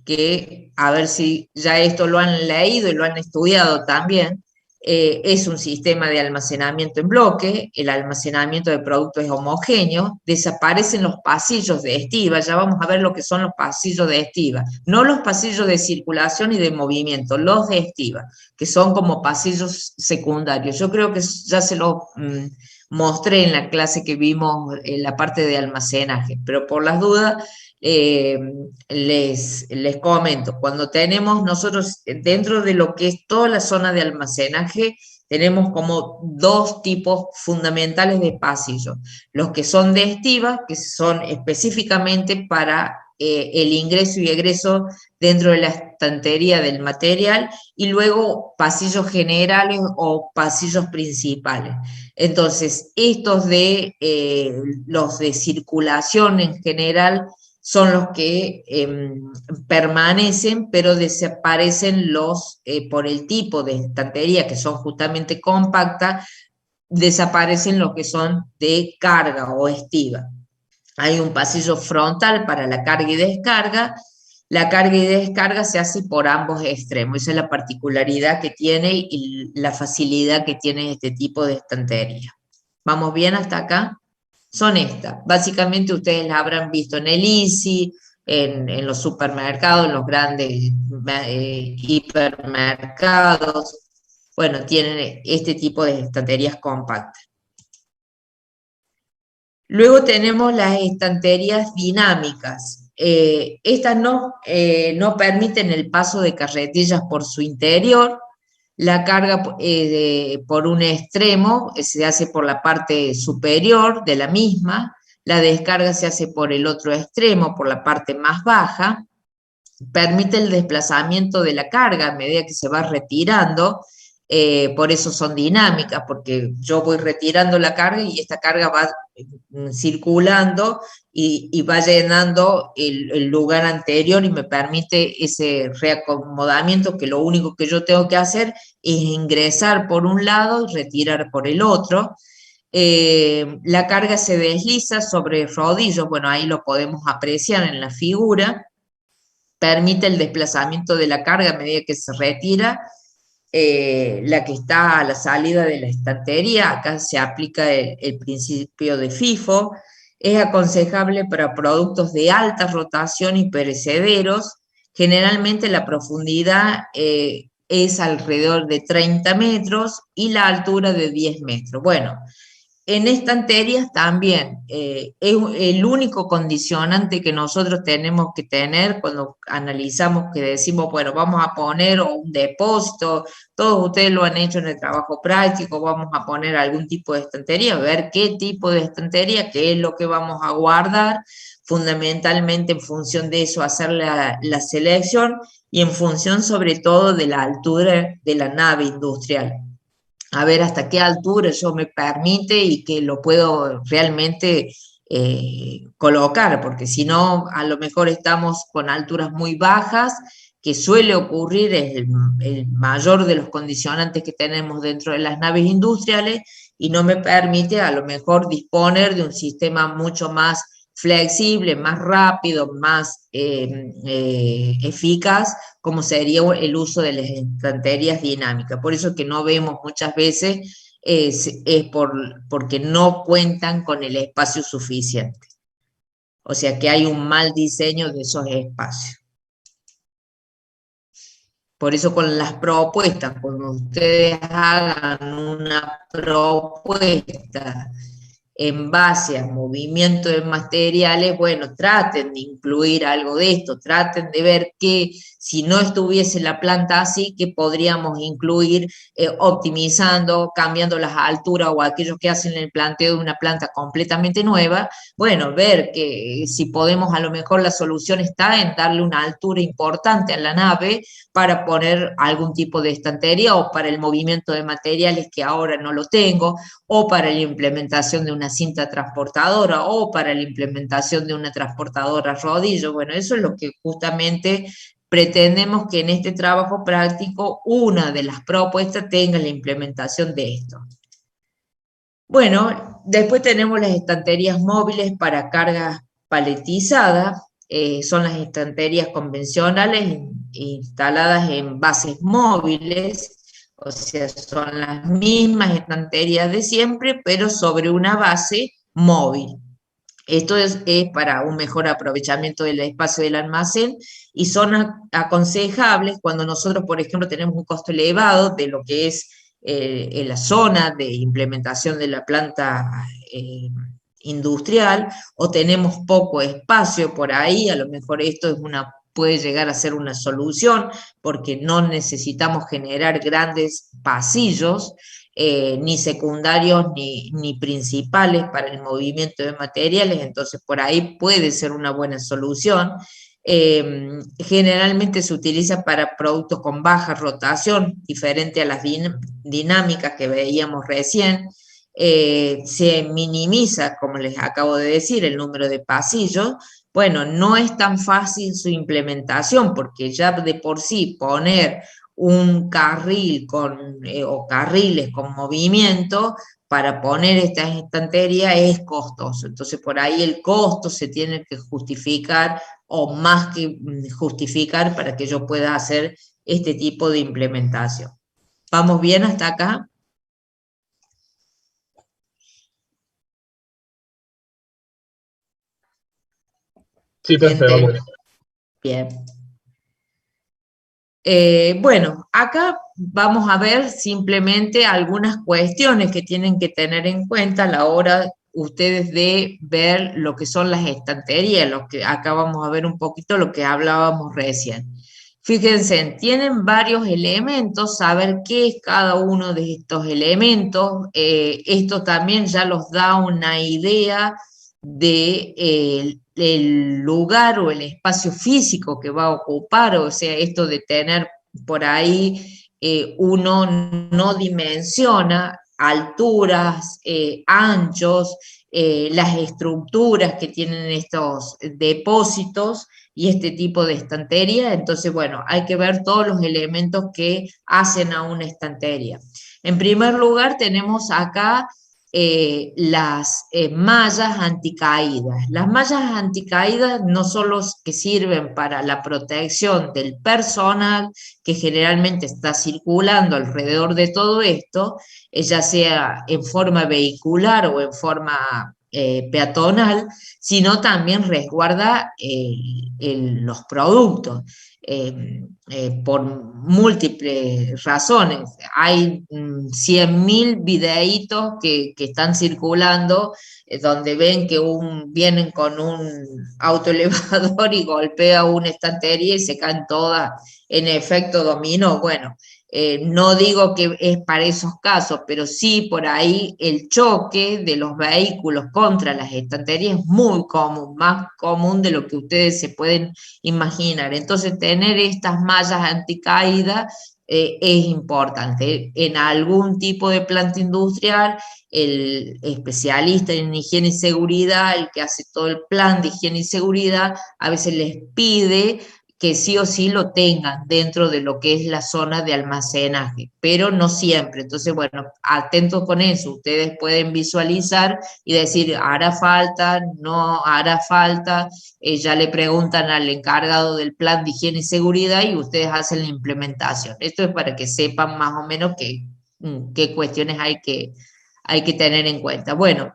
que a ver si ya esto lo han leído y lo han estudiado también. Es un sistema de almacenamiento en bloque, el almacenamiento de productos es homogéneo, desaparecen los pasillos de estiva, ya vamos a ver lo que son los pasillos de estiva, no los pasillos de circulación y de movimiento, los de estiva, que son como pasillos secundarios. Yo creo que ya se los mostré en la clase que vimos en la parte de almacenaje, pero por las dudas les comento, cuando tenemos nosotros dentro de lo que es toda la zona de almacenaje, tenemos como dos tipos fundamentales de pasillos, los que son de estiva, que son específicamente para el ingreso y egreso dentro de la estantería del material, y luego pasillos generales o pasillos principales. Entonces, estos de los de circulación en general son los que permanecen, pero desaparecen por el tipo de estantería, que son justamente compactas, desaparecen los que son de carga o estiva. Hay un pasillo frontal para la carga y descarga. La carga y descarga se hace por ambos extremos. Esa es la particularidad que tiene y la facilidad que tiene este tipo de estantería. ¿Vamos bien hasta acá? Son estas. Básicamente ustedes las habrán visto en el ICI, en los supermercados, en los grandes hipermercados. Bueno, tienen este tipo de estanterías compactas. Luego tenemos las estanterías dinámicas. Estas no permiten el paso de carretillas por su interior. La carga por un extremo se hace por la parte superior de la misma, la descarga se hace por el otro extremo, por la parte más baja, permite el desplazamiento de la carga a medida que se va retirando, por eso son dinámicas, porque yo voy retirando la carga y esta carga va circulando y va llenando el lugar anterior y me permite ese reacomodamiento, que lo único que yo tengo que hacer es ingresar por un lado y retirar por el otro. La carga se desliza sobre rodillos, bueno, ahí lo podemos apreciar en la figura, permite el desplazamiento de la carga a medida que se retira. La que está a la salida de la estantería, acá se aplica el principio de FIFO, es aconsejable para productos de alta rotación y perecederos, generalmente la profundidad es alrededor de 30 metros y la altura de 10 metros. Bueno, en estanterías también es el único condicionante que nosotros tenemos que tener cuando analizamos, que decimos, bueno, vamos a poner un depósito, todos ustedes lo han hecho en el trabajo práctico, vamos a poner algún tipo de estantería, ver qué tipo de estantería, qué es lo que vamos a guardar, fundamentalmente en función de eso hacer la selección y en función sobre todo de la altura de la nave industrial, a ver hasta qué altura yo me permite y que lo puedo realmente colocar, porque si no, a lo mejor estamos con alturas muy bajas, que suele ocurrir, es el mayor de los condicionantes que tenemos dentro de las naves industriales, y no me permite a lo mejor disponer de un sistema mucho más flexible, más rápido, más eficaz, como sería el uso de las estanterías dinámicas. Por eso que no vemos muchas veces es porque no cuentan con el espacio suficiente. O sea que hay un mal diseño de esos espacios. Por eso con las propuestas, cuando ustedes hagan una propuesta en base a movimiento de materiales, bueno, traten de incluir algo de esto, traten de ver que si no estuviese la planta así, que podríamos incluir optimizando, cambiando las alturas o aquellos que hacen el planteo de una planta completamente nueva, bueno, ver que si podemos, a lo mejor la solución está en darle una altura importante a la nave para poner algún tipo de estantería o para el movimiento de materiales que ahora no lo tengo, o para la implementación de una cinta transportadora o para la implementación de una transportadora rodillo. Bueno, eso es lo que justamente pretendemos que en este trabajo práctico una de las propuestas tenga la implementación de esto. Bueno, después tenemos las estanterías móviles para cargas paletizadas. Son las estanterías convencionales instaladas en bases móviles, o sea, son las mismas estanterías de siempre, pero sobre una base móvil. Esto es para un mejor aprovechamiento del espacio del almacén y son aconsejables cuando nosotros, por ejemplo, tenemos un costo elevado de lo que es en la zona de implementación de la planta industrial, o tenemos poco espacio por ahí. A lo mejor esto es puede llegar a ser una solución, porque no necesitamos generar grandes pasillos, ni secundarios ni principales para el movimiento de materiales, entonces por ahí puede ser una buena solución. Generalmente se utiliza para productos con baja rotación, diferente a las dinámicas que veíamos recién. Se minimiza, como les acabo de decir, el número de pasillos. Bueno, no es tan fácil su implementación, porque ya de por sí poner un carril o carriles con movimiento para poner esta estantería es costoso. Entonces, por ahí el costo se tiene que justificar, o más que justificar, para que yo pueda hacer este tipo de implementación. ¿Vamos bien hasta acá? Sí, perfecto, vamos. Bien. Bueno, acá vamos a ver simplemente algunas cuestiones que tienen que tener en cuenta a la hora ustedes de ver lo que son las estanterías, acá vamos a ver un poquito lo que hablábamos recién. Fíjense, tienen varios elementos, saber qué es cada uno de estos elementos. Esto también ya los da una idea de el lugar o el espacio físico que va a ocupar, o sea, esto de tener por ahí, uno no dimensiona alturas, anchos, las estructuras que tienen estos depósitos y este tipo de estantería. Entonces, bueno, hay que ver todos los elementos que hacen a una estantería. En primer lugar, tenemos acá las mallas anticaídas. Las mallas anticaídas no son los que sirven para la protección del personal que generalmente está circulando alrededor de todo esto, ya sea en forma vehicular o en forma peatonal, sino también resguarda los productos. Por múltiples razones. Hay 100.000 videitos que están circulando donde ven que vienen con un autoelevador y golpea una estantería y se caen todas en efecto dominó. Bueno, no digo que es para esos casos, pero sí por ahí el choque de los vehículos contra las estanterías es muy común, más común de lo que ustedes se pueden imaginar. Entonces, tener estas mallas anticaídas es importante. En algún tipo de planta industrial, el especialista en higiene y seguridad, el que hace todo el plan de higiene y seguridad, a veces les pide que sí o sí lo tengan dentro de lo que es la zona de almacenaje, pero no siempre. Entonces, bueno, atentos con eso. Ustedes pueden visualizar y decir, hará falta, no hará falta. Ya le preguntan al encargado del plan de higiene y seguridad y ustedes hacen la implementación. Esto es para que sepan más o menos qué cuestiones hay que tener en cuenta. Bueno,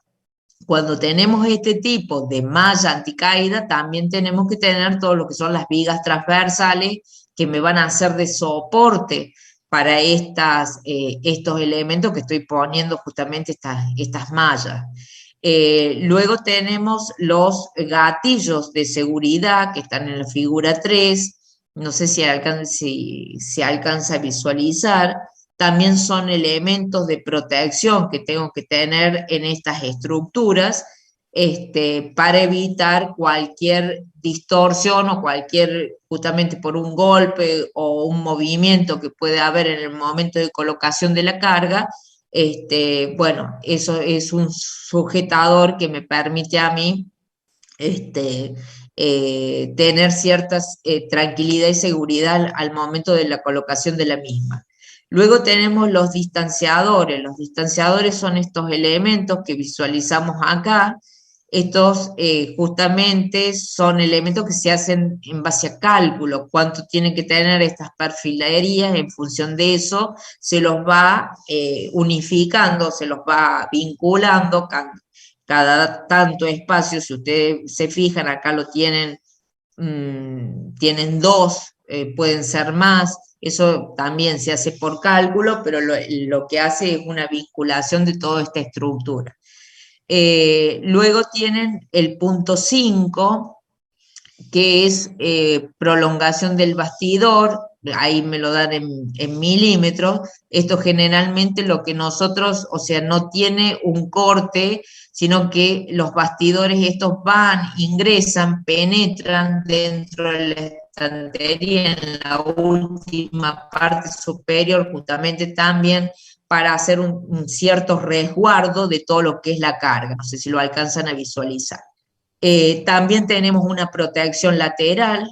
cuando tenemos este tipo de malla anticaída, también tenemos que tener todo lo que son las vigas transversales que me van a hacer de soporte para estos elementos que estoy poniendo justamente estas mallas. Luego tenemos los gatillos de seguridad que están en la figura 3. No sé si se alcanza a visualizar. También son elementos de protección que tengo que tener en estas estructuras para evitar cualquier distorsión o justamente por un golpe o un movimiento que puede haber en el momento de colocación de la carga. Bueno, eso es un sujetador que me permite a mí tener cierta tranquilidad y seguridad al momento de la colocación de la misma. Luego tenemos los distanciadores. Los distanciadores son estos elementos que visualizamos acá. Estos justamente son elementos que se hacen en base a cálculo, cuánto tienen que tener estas perfilerías. En función de eso se los va unificando, se los va vinculando cada tanto espacio. Si ustedes se fijan, acá lo tienen, tienen dos, pueden ser más. Eso también se hace por cálculo, pero lo que hace es una vinculación de toda esta estructura. Luego tienen el punto 5, que es prolongación del bastidor. Ahí me lo dan en milímetros. Esto generalmente lo que nosotros, o sea, no tiene un corte, sino que los bastidores estos ingresan, penetran dentro de la estantería en la última parte superior, justamente también para hacer un cierto resguardo de todo lo que es la carga. No sé si lo alcanzan a visualizar. También tenemos una protección lateral,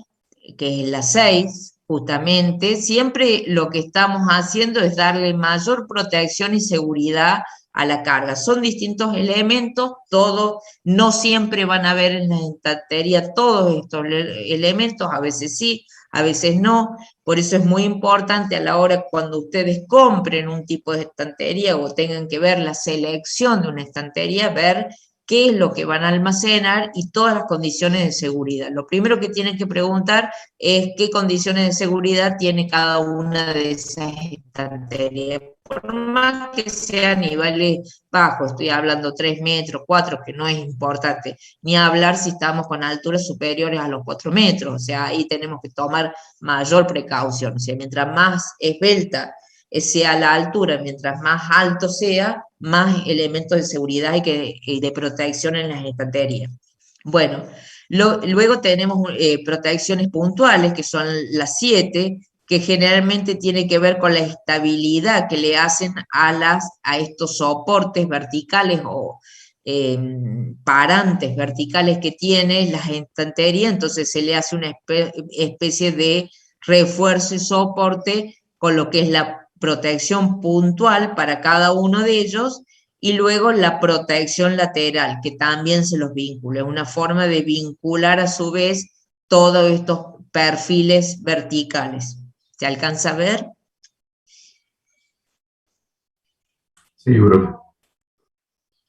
que es la 6, justamente. Siempre lo que estamos haciendo es darle mayor protección y seguridad a la carga. Son distintos elementos, todos, no siempre van a ver en la estantería todos estos elementos, a veces sí, a veces no. Por eso es muy importante a la hora cuando ustedes compren un tipo de estantería o tengan que ver la selección de una estantería, ver qué es lo que van a almacenar y todas las condiciones de seguridad. Lo primero que tienen que preguntar es qué condiciones de seguridad tiene cada una de esas estanterías. Por más que sean niveles bajos, estoy hablando 3 metros, 4, que no es importante, ni hablar si estamos con alturas superiores a los 4 metros, o sea, ahí tenemos que tomar mayor precaución. O sea, mientras más esbelta sea la altura, mientras más alto sea, más elementos de seguridad y de protección en las estanterías. Bueno, luego tenemos protecciones puntuales, que son las 7, que generalmente tiene que ver con la estabilidad que le hacen a estos soportes verticales o parantes verticales que tiene las estanterías, entonces se le hace una especie de refuerzo y soporte con lo que es la protección puntual para cada uno de ellos, y luego la protección lateral, que también se los vincula, es una forma de vincular a su vez todos estos perfiles verticales. ¿Se alcanza a ver? Sí, profe.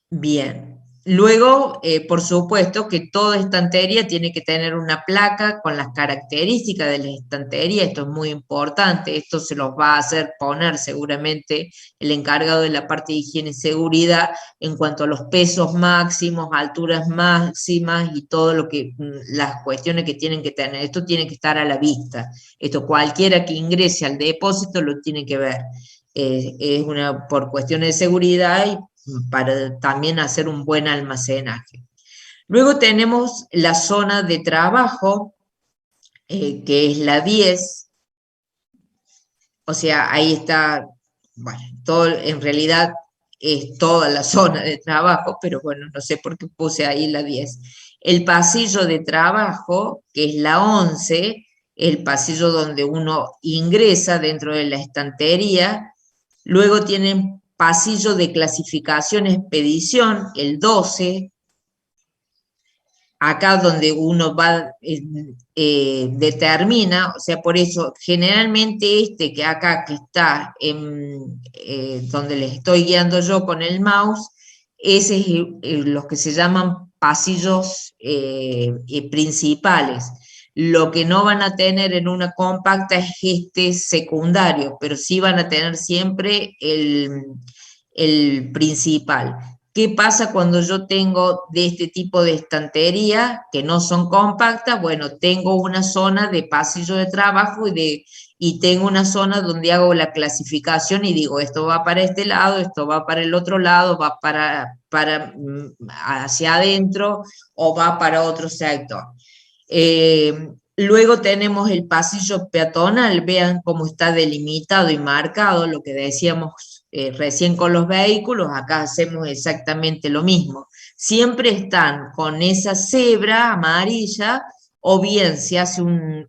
Bien. Luego, por supuesto que toda estantería tiene que tener una placa con las características de la estantería. Esto es muy importante. Esto se los va a hacer poner seguramente el encargado de la parte de higiene y seguridad en cuanto a los pesos máximos, alturas máximas y todo lo que, las cuestiones que tienen que tener. Esto tiene que estar a la vista. Esto cualquiera que ingrese al depósito lo tiene que ver. Es por cuestiones de seguridad y para también hacer un buen almacenaje. Luego tenemos la zona de trabajo, que es la 10, o sea, ahí está, bueno, todo, en realidad es toda la zona de trabajo, pero bueno, no sé por qué puse ahí la 10. El pasillo de trabajo, que es la 11, el pasillo donde uno ingresa dentro de la estantería. Luego tienen pasillo de clasificación expedición, el 12, acá donde uno va, determina, o sea, por eso generalmente este que acá que está donde les estoy guiando yo con el mouse, ese es los que se llaman pasillos principales. Lo que no van a tener en una compacta es este secundario, pero sí van a tener siempre el principal. ¿Qué pasa cuando yo tengo de este tipo de estantería que no son compactas? Bueno, tengo una zona de pasillo de trabajo y tengo una zona donde hago la clasificación y digo, esto va para este lado, esto va para el otro lado, va hacia adentro o va para otro sector. Luego tenemos el pasillo peatonal, vean cómo está delimitado y marcado, lo que decíamos recién con los vehículos, acá hacemos exactamente lo mismo. Siempre están con esa cebra amarilla, o bien se hace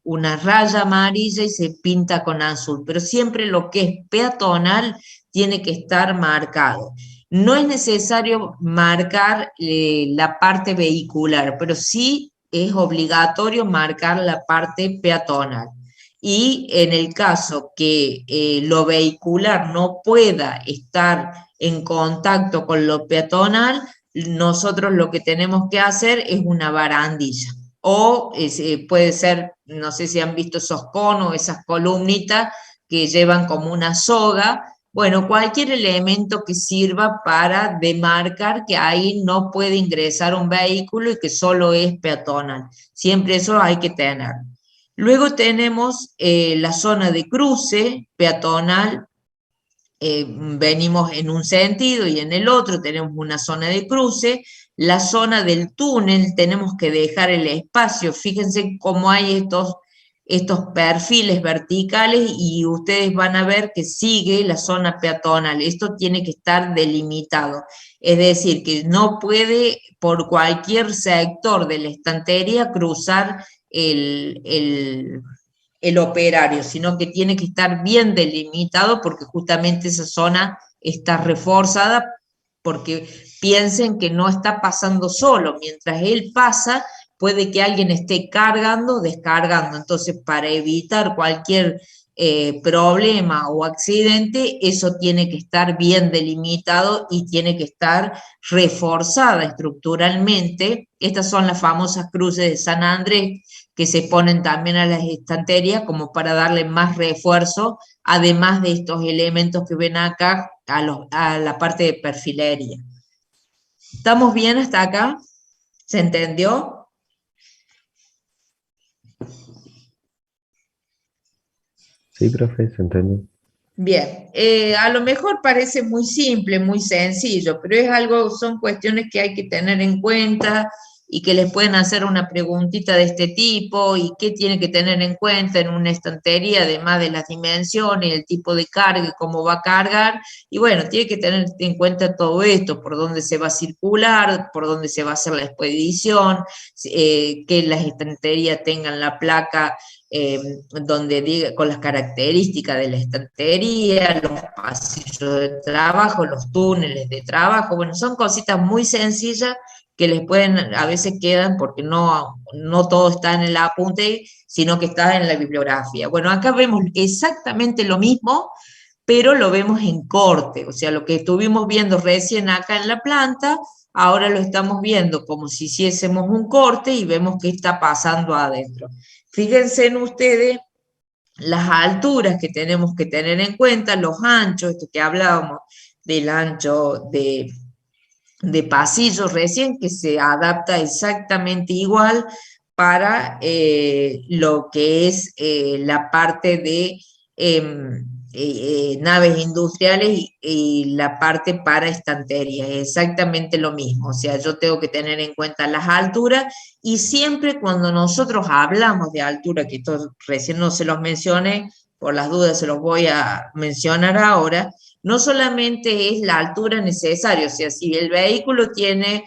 una raya amarilla y se pinta con azul, pero siempre lo que es peatonal tiene que estar marcado. No es necesario marcar la parte vehicular, pero sí es obligatorio marcar la parte peatonal. Y en el caso que lo vehicular no pueda estar en contacto con lo peatonal, nosotros lo que tenemos que hacer es una barandilla. O puede ser, no sé si han visto esos conos, esas columnitas que llevan como una soga. Bueno, cualquier elemento que sirva para demarcar que ahí no puede ingresar un vehículo y que solo es peatonal. Siempre eso hay que tener. Luego tenemos la zona de cruce peatonal. Venimos en un sentido y en el otro tenemos una zona de cruce. La zona del túnel tenemos que dejar el espacio. Fíjense cómo hay estos perfiles verticales y ustedes van a ver que sigue la zona peatonal. Esto tiene que estar delimitado. Es decir, que no puede por cualquier sector de la estantería cruzar el operario, sino que tiene que estar bien delimitado porque justamente esa zona está reforzada, porque piensen que no está pasando solo, mientras él pasa puede que alguien esté cargando o descargando, entonces para evitar cualquier problema o accidente, eso tiene que estar bien delimitado y tiene que estar reforzada estructuralmente. Estas son las famosas cruces de San Andrés, que se ponen también a las estanterías como para darle más refuerzo, además de estos elementos que ven acá a la parte de perfilería. ¿Estamos bien hasta acá? ¿Se entendió? Sí, profe, se entiende. Bien, a lo mejor parece muy simple, muy sencillo, pero es algo, son cuestiones que hay que tener en cuenta y que les pueden hacer una preguntita de este tipo y qué tiene que tener en cuenta en una estantería, además de las dimensiones, el tipo de carga y cómo va a cargar. Y bueno, tiene que tener en cuenta todo esto, por dónde se va a circular, por dónde se va a hacer la expedición, que las estanterías tengan la placa donde diga con las características de la estantería, los pasillos de trabajo, los túneles de trabajo. Bueno, son cositas muy sencillas que les pueden, a veces quedan porque no todo está en el apunte, sino que está en la bibliografía. Bueno, acá vemos exactamente lo mismo, pero lo vemos en corte, o sea, lo que estuvimos viendo recién acá en la planta, ahora lo estamos viendo como si hiciésemos un corte y vemos qué está pasando adentro. Fíjense en ustedes las alturas que tenemos que tener en cuenta, los anchos, esto que hablábamos del ancho de pasillo recién, que se adapta exactamente igual para lo que es la parte de naves industriales y la parte para estanterías, es exactamente lo mismo. O sea, yo tengo que tener en cuenta las alturas y siempre cuando nosotros hablamos de altura, que esto recién no se los mencioné, por las dudas se los voy a mencionar ahora, no solamente es la altura necesaria, o sea, si el vehículo tiene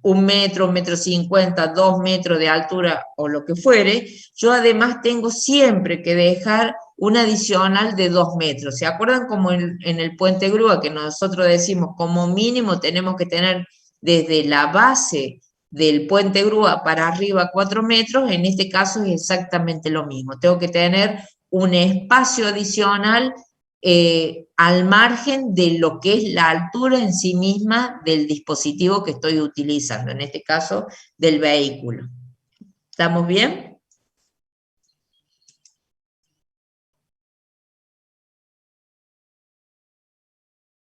1 metro, 1,50 metros, 2 metros de altura o lo que fuere, yo además tengo siempre que dejar un adicional de 2 metros. ¿Se acuerdan como en el puente grúa que nosotros decimos como mínimo tenemos que tener desde la base del puente grúa para arriba 4 metros? En este caso es exactamente lo mismo. Tengo que tener un espacio adicional al margen de lo que es la altura en sí misma del dispositivo que estoy utilizando, en este caso del vehículo. ¿Estamos bien?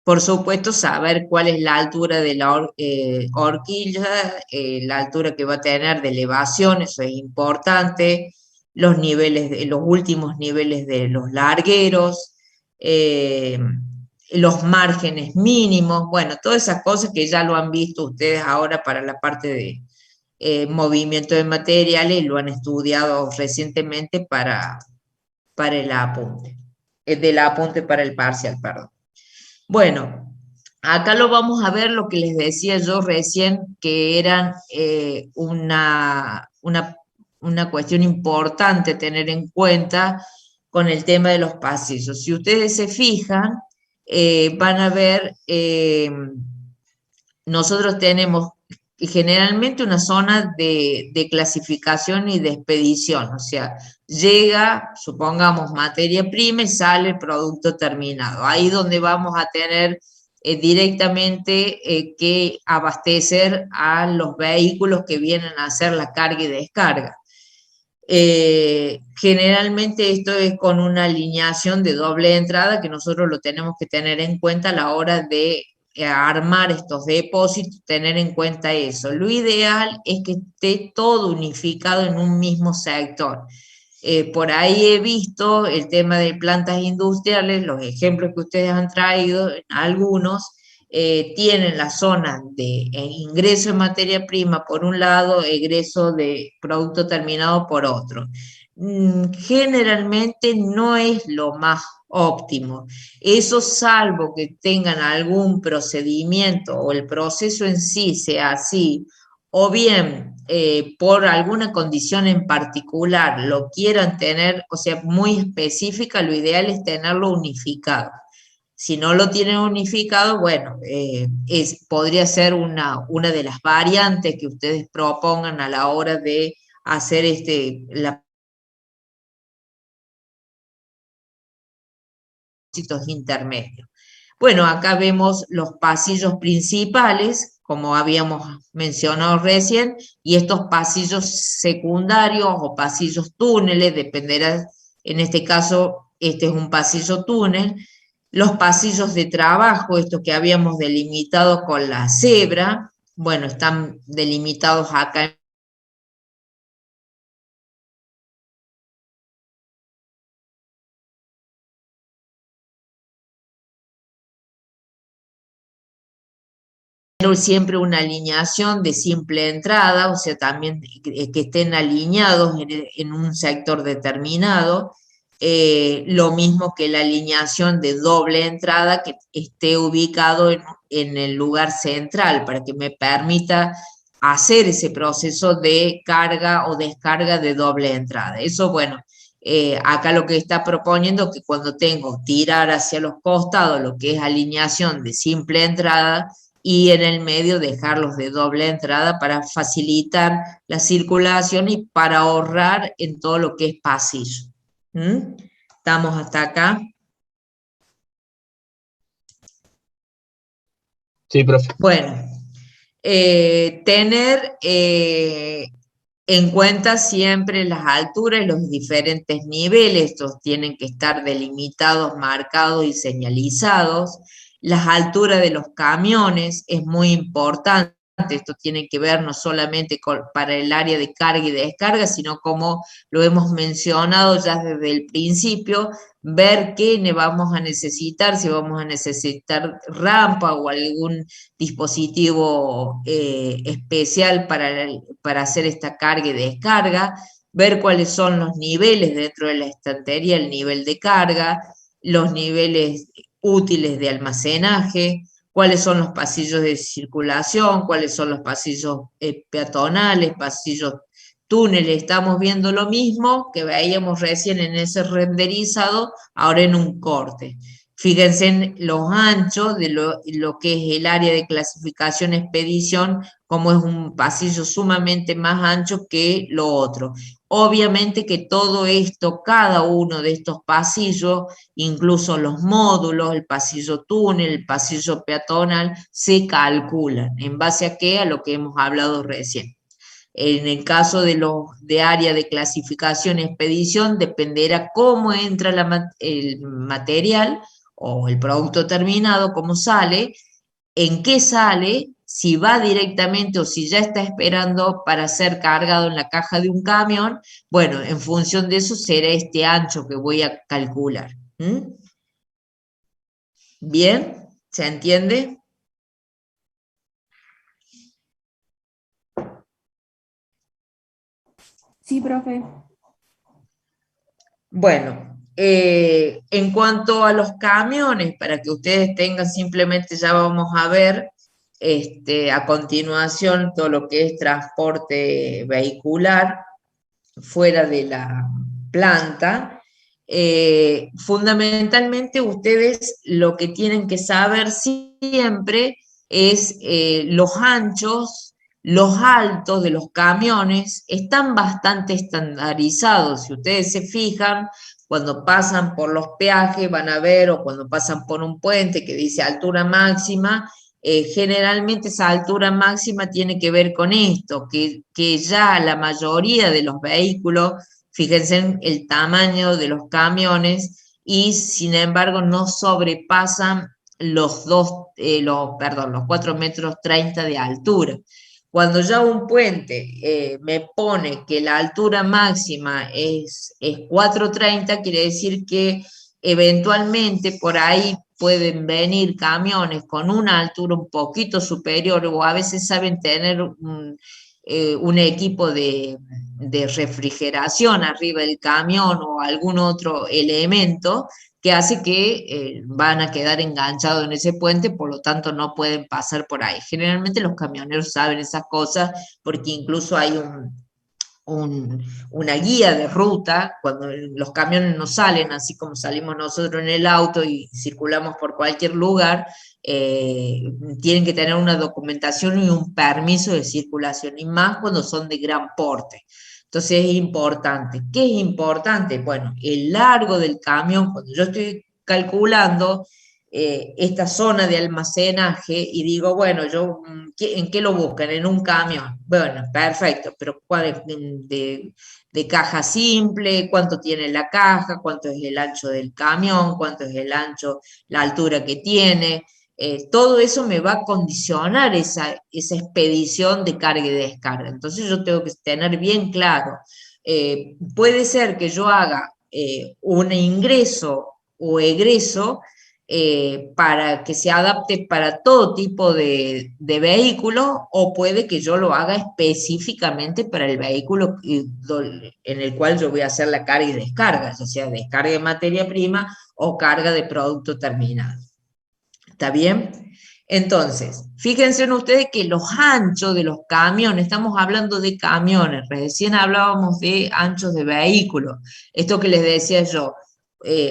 Por supuesto, saber cuál es la altura de la horquilla, la altura que va a tener de elevación, eso es importante, los niveles, los últimos niveles de los largueros, eh, los márgenes mínimos, bueno, todas esas cosas que ya lo han visto ustedes ahora para la parte de movimiento de materiales, lo han estudiado recientemente para el apunte, del apunte para el parcial, perdón. Bueno, acá lo vamos a ver lo que les decía yo recién, que eran una cuestión importante tener en cuenta con el tema de los pasillos. Si ustedes se fijan, van a ver, nosotros tenemos generalmente una zona de clasificación y de expedición, o sea, llega, supongamos, materia prima y sale el producto terminado. Ahí donde vamos a tener directamente que abastecer a los vehículos que vienen a hacer la carga y descarga. Generalmente esto es con una alineación de doble entrada que nosotros lo tenemos que tener en cuenta a la hora de armar estos depósitos, tener en cuenta eso. Lo ideal es que esté todo unificado en un mismo sector. Por ahí he visto el tema de plantas industriales, los ejemplos que ustedes han traído, algunos tienen la zona de ingreso de materia prima por un lado, egreso de producto terminado por otro. Generalmente no es lo más óptimo. Eso salvo que tengan algún procedimiento o el proceso en sí sea así, o bien por alguna condición en particular lo quieran tener, o sea, muy específica, lo ideal es tenerlo unificado. Si no lo tienen unificado, bueno, podría ser una de las variantes que ustedes propongan a la hora de hacer la intermedios. Bueno, acá vemos los pasillos principales, como habíamos mencionado recién, y estos pasillos secundarios o pasillos túneles, dependerá, en este caso, este es un pasillo túnel, los pasillos de trabajo, estos que habíamos delimitado con la cebra, bueno, están delimitados acá siempre una alineación de simple entrada, o sea, también que estén alineados en un sector determinado, lo mismo que la alineación de doble entrada que esté ubicado en el lugar central para que me permita hacer ese proceso de carga o descarga de doble entrada. Eso, bueno, acá lo que está proponiendo que cuando tengo tirar hacia los costados lo que es alineación de simple entrada y en el medio dejarlos de doble entrada para facilitar la circulación y para ahorrar en todo lo que es pasillo. ¿Mm? ¿Estamos hasta acá? Sí, profe. Bueno, tener en cuenta siempre las alturas y los diferentes niveles, estos tienen que estar delimitados, marcados y señalizados. Las alturas de los camiones es muy importante, esto tiene que ver no solamente para el área de carga y descarga, sino como lo hemos mencionado ya desde el principio, ver qué vamos a necesitar, si vamos a necesitar rampa o algún dispositivo especial para hacer esta carga y descarga, ver cuáles son los niveles dentro de la estantería, el nivel de carga, los niveles útiles de almacenaje, cuáles son los pasillos de circulación, cuáles son los pasillos peatonales, pasillos túneles. Estamos viendo lo mismo que veíamos recién en ese renderizado, ahora en un corte. Fíjense en los anchos de lo que es el área de clasificación expedición, como es un pasillo sumamente más ancho que lo otro. Obviamente que todo esto, cada uno de estos pasillos, incluso los módulos, el pasillo túnel, el pasillo peatonal, se calculan. ¿En base a qué? A lo que hemos hablado recién. En el caso de área de clasificación expedición, dependerá cómo entra el material o el producto terminado, cómo sale, en qué sale, si va directamente o si ya está esperando para ser cargado en la caja de un camión. Bueno, en función de eso será este ancho que voy a calcular. ¿Mm? ¿Bien? ¿Se entiende? Sí, profe. Bueno, en cuanto a los camiones, para que ustedes tengan simplemente, ya vamos a ver a continuación todo lo que es transporte vehicular fuera de la planta. Fundamentalmente ustedes lo que tienen que saber siempre es los anchos, los altos de los camiones están bastante estandarizados. Si ustedes se fijan, cuando pasan por los peajes van a ver, o cuando pasan por un puente que dice altura máxima, generalmente esa altura máxima tiene que ver con esto, que ya la mayoría de los vehículos, fíjense en el tamaño de los camiones, y sin embargo no sobrepasan los 4 metros 30 de altura. Cuando ya un puente me pone que la altura máxima es 4,30, quiere decir que eventualmente por ahí pueden venir camiones con una altura un poquito superior, o a veces saben tener un equipo de refrigeración arriba del camión o algún otro elemento que hace que van a quedar enganchados en ese puente, por lo tanto no pueden pasar por ahí. Generalmente los camioneros saben esas cosas porque incluso hay una guía de ruta, cuando los camiones no salen así como salimos nosotros en el auto y circulamos por cualquier lugar, tienen que tener una documentación y un permiso de circulación, y más cuando son de gran porte. Entonces es importante. ¿Qué es importante? Bueno, el largo del camión, cuando yo estoy calculando esta zona de almacenaje y digo, bueno, ¿en qué lo buscan? En un camión. Bueno, perfecto, pero ¿cuál es de caja simple? ¿Cuánto tiene la caja? ¿Cuánto es el ancho del camión? ¿Cuánto es el ancho, la altura que tiene? Todo eso me va a condicionar esa expedición de carga y descarga. Entonces yo tengo que tener bien claro. Puede ser que yo haga un ingreso o egreso para que se adapte para todo tipo de vehículo, o puede que yo lo haga específicamente para el vehículo en el cual yo voy a hacer la carga y descarga, ya sea descarga de materia prima o carga de producto terminado. ¿Está bien? Entonces, fíjense en ustedes que los anchos de los camiones, estamos hablando de camiones, recién hablábamos de anchos de vehículos, esto que les decía yo,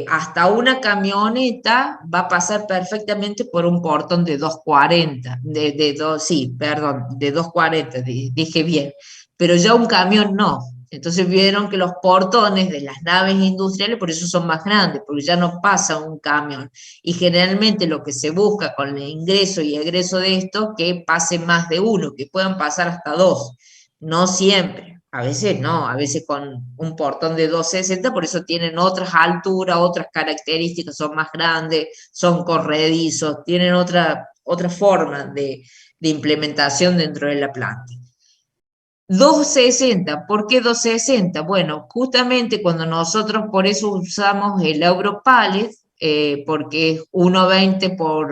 hasta una camioneta va a pasar perfectamente por un portón de 240, de 240, dije bien, pero ya un camión no. Entonces vieron que los portones de las naves industriales por eso son más grandes, porque ya no pasa un camión. Y generalmente lo que se busca con el ingreso y egreso de esto, que pase más de uno, que puedan pasar hasta dos. No siempre, a veces no, a veces con un portón de 260, por eso tienen otras alturas, otras características, son más grandes, son corredizos, tienen otra forma de implementación dentro de la planta. 260, ¿por qué 260? Bueno, justamente cuando nosotros por eso usamos el Europallet, porque es 1,20 por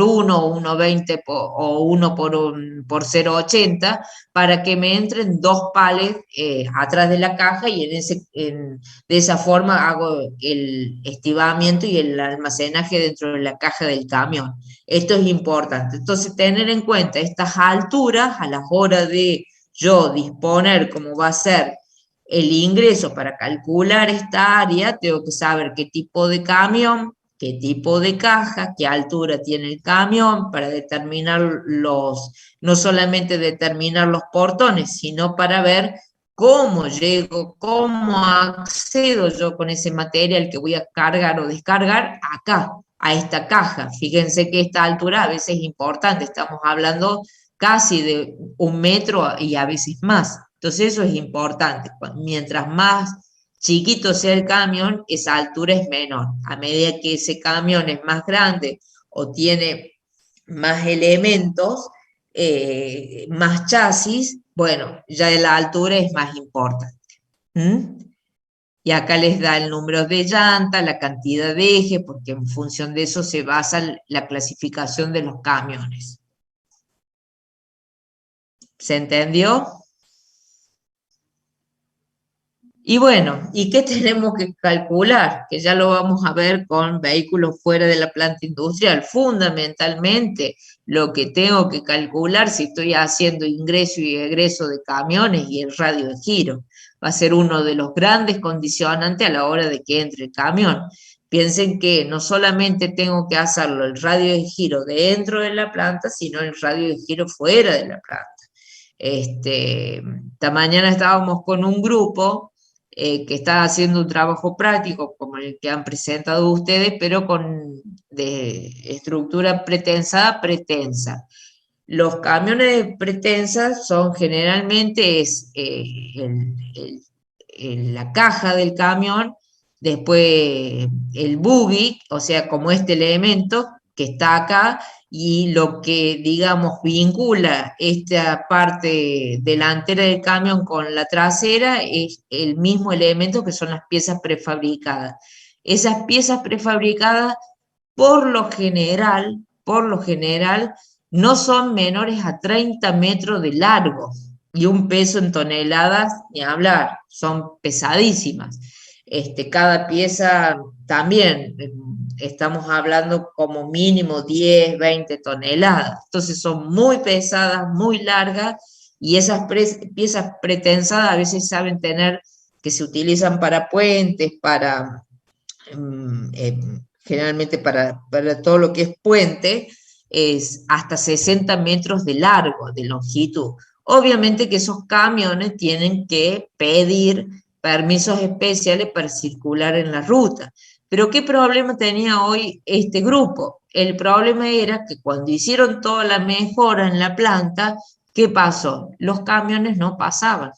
1, 1,20 o 1 por 0,80, para que me entren dos pallets atrás de la caja y de esa forma hago el estibamiento y el almacenaje dentro de la caja del camión. Esto es importante. Entonces, tener en cuenta estas alturas a las horas de yo disponer cómo va a ser el ingreso para calcular esta área, tengo que saber qué tipo de camión, qué tipo de caja, qué altura tiene el camión, para determinar no solamente determinar los portones, sino para ver cómo llego, cómo accedo yo con ese material que voy a cargar o descargar acá, a esta caja. Fíjense que esta altura a veces es importante, estamos hablando casi de 1 metro y a veces más. Entonces eso es importante. Mientras más chiquito sea el camión, esa altura es menor. A medida que ese camión es más grande o tiene más elementos, más chasis, bueno, ya la altura es más importante. Y acá les da el número de llanta, la cantidad de eje, porque en función de eso se basa la clasificación de los camiones. ¿Se entendió? Y bueno, ¿y qué tenemos que calcular? Que ya lo vamos a ver con vehículos fuera de la planta industrial. Fundamentalmente, lo que tengo que calcular si estoy haciendo ingreso y egreso de camiones y el radio de giro. Va a ser uno de los grandes condicionantes a la hora de que entre el camión. Piensen que no solamente tengo que hacerlo el radio de giro dentro de la planta, sino el radio de giro fuera de la planta. Esta mañana estábamos con un grupo que está haciendo un trabajo práctico como el que han presentado ustedes, pero de estructura pretensa. Los camiones pretensas son generalmente la caja del camión, después el buggy, o sea, como este elemento que está acá, y lo que, digamos, vincula esta parte delantera del camión con la trasera es el mismo elemento que son las piezas prefabricadas. Esas piezas prefabricadas, por lo general, no son menores a 30 metros de largo, y un peso en toneladas, ni hablar, son pesadísimas. Cada pieza también, estamos hablando como mínimo 10, 20 toneladas. Entonces son muy pesadas, muy largas, y esas piezas pretensadas a veces saben tener, que se utilizan para puentes, generalmente para todo lo que es puente, es hasta 60 metros de largo, de longitud. Obviamente que esos camiones tienen que pedir permisos especiales para circular en la ruta. Pero ¿qué problema tenía hoy este grupo? El problema era que cuando hicieron toda la mejora en la planta, ¿qué pasó? Los camiones no pasaban.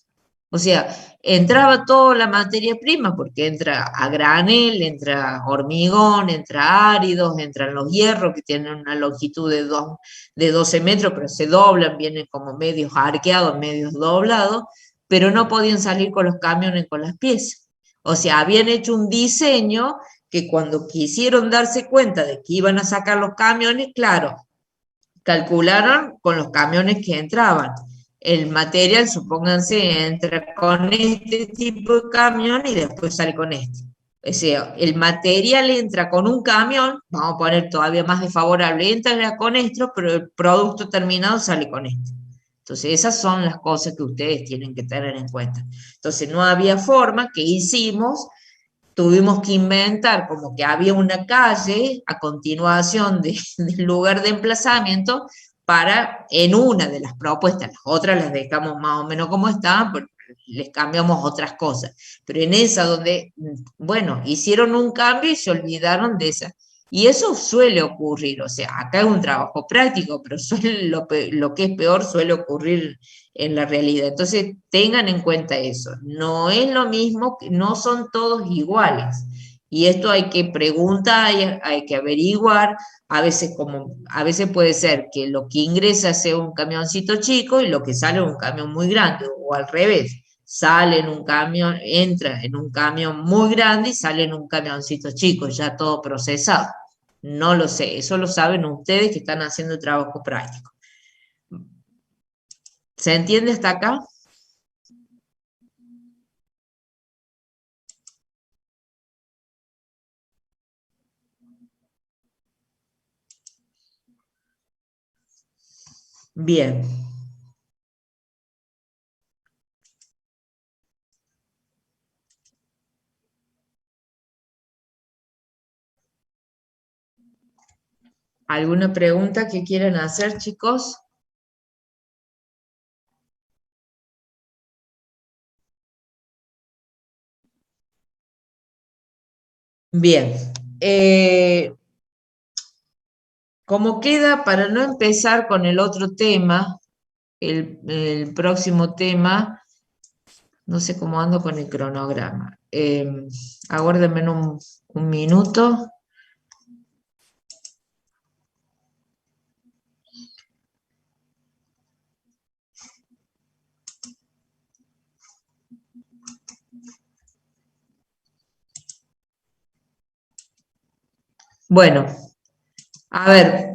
O sea, entraba toda la materia prima, porque entra a granel, entra hormigón, entra áridos, entran los hierros que tienen una longitud de 12 metros, pero se doblan, vienen como medios arqueados, medios doblados, pero no podían salir con los camiones con las piezas. O sea, habían hecho un diseño que cuando quisieron darse cuenta de que iban a sacar los camiones, claro, calcularon con los camiones que entraban. El material, supónganse, entra con este tipo de camión y después sale con este. O sea, el material entra con un camión, vamos a poner todavía más desfavorable, entra con esto, pero el producto terminado sale con este. Entonces, esas son las cosas que ustedes tienen que tener en cuenta. Entonces, no había forma, que hicimos, tuvimos que inventar como que había una calle a continuación del lugar de emplazamiento para, en una de las propuestas, las otras las dejamos más o menos como estaban, porque les cambiamos otras cosas, pero en esa donde, bueno, hicieron un cambio y se olvidaron de esa. Y eso suele ocurrir, o sea, acá es un trabajo práctico, pero lo que es peor suele ocurrir en la realidad. Entonces, tengan en cuenta eso. No es lo mismo, no son todos iguales. Y esto hay que preguntar, hay que averiguar. A veces puede ser que lo que ingresa sea un camioncito chico y lo que sale es un camión muy grande, o al revés. Sale en un camión, entra en un camión muy grande y sale en un camioncito chico, ya todo procesado. No lo sé, eso lo saben ustedes que están haciendo el trabajo práctico. ¿Se entiende hasta acá? Bien. ¿Alguna pregunta que quieran hacer, chicos? Bien. Como queda, para no empezar con el otro tema, el próximo tema, no sé cómo ando con el cronograma. Aguárdenme un minuto. Bueno, a ver,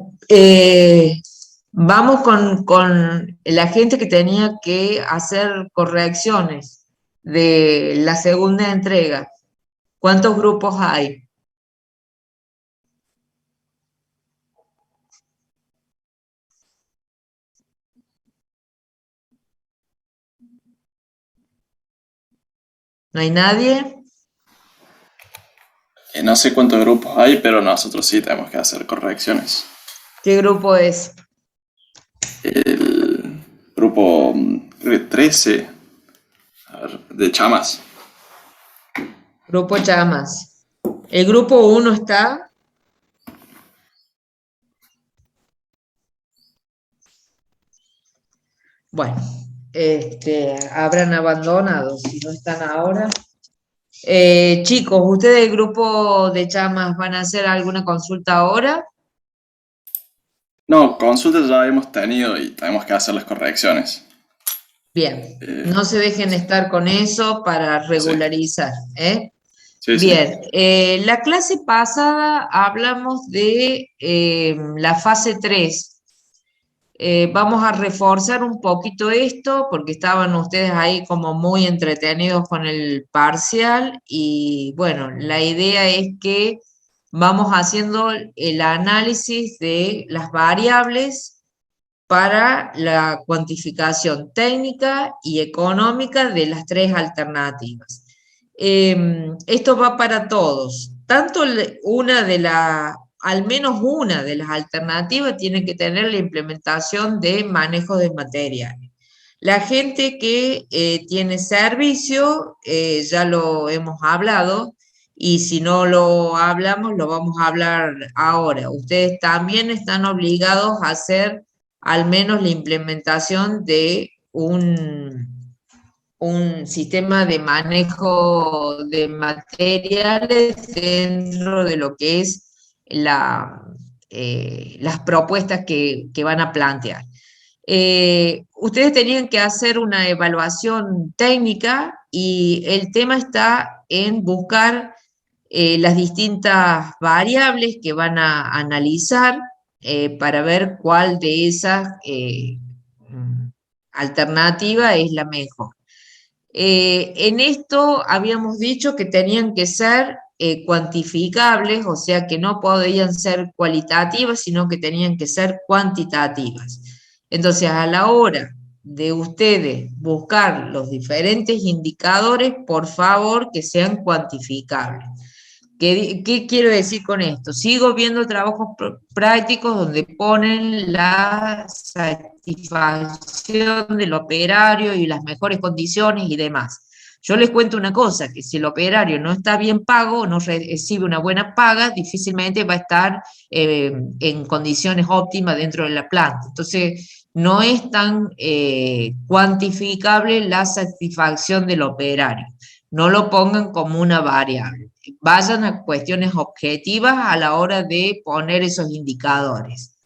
vamos con la gente que tenía que hacer correcciones de la segunda entrega. ¿Cuántos grupos hay? ¿No hay nadie? No sé cuántos grupos hay, pero nosotros sí tenemos que hacer correcciones. ¿Qué grupo es? El grupo 13, a ver, de chamas. Grupo Chamas. ¿El grupo 1 está? Bueno, habrán abandonado si no están ahora. Chicos, ¿ustedes del grupo de Chamas van a hacer alguna consulta ahora? No, consultas ya hemos tenido y tenemos que hacer las correcciones. Bien, Eh, no se dejen estar con eso para sí, regularizar, ¿eh? sí, sí. Bien, la clase pasada hablamos de la fase 3. Vamos a reforzar un poquito esto porque estaban ustedes ahí como muy entretenidos con el parcial y bueno, la idea es que vamos haciendo el análisis de las variables para la cuantificación técnica y económica de las tres alternativas. Esto va para todos, tanto al menos una de las alternativas tiene que tener la implementación de manejo de materiales. La gente que tiene servicio, ya lo hemos hablado, y si no lo hablamos, lo vamos a hablar ahora. Ustedes también están obligados a hacer al menos la implementación de un sistema de manejo de materiales dentro de lo que es las propuestas que van a plantear. Ustedes tenían que hacer una evaluación técnica y el tema está en buscar las distintas variables que van a analizar para ver cuál de esas alternativas es la mejor. En esto habíamos dicho que tenían que ser cuantificables, o sea que no podían ser cualitativas, sino que tenían que ser cuantitativas. Entonces, a la hora de ustedes buscar los diferentes indicadores, por favor, que sean cuantificables. ¿Qué quiero decir con esto? Sigo viendo trabajos prácticos donde ponen la satisfacción del operario y las mejores condiciones y demás. Yo les cuento una cosa, que si el operario no está bien pago, no recibe una buena paga, difícilmente va a estar en condiciones óptimas dentro de la planta. Entonces, no es tan cuantificable la satisfacción del operario. No lo pongan como una variable. Vayan a cuestiones objetivas a la hora de poner esos indicadores.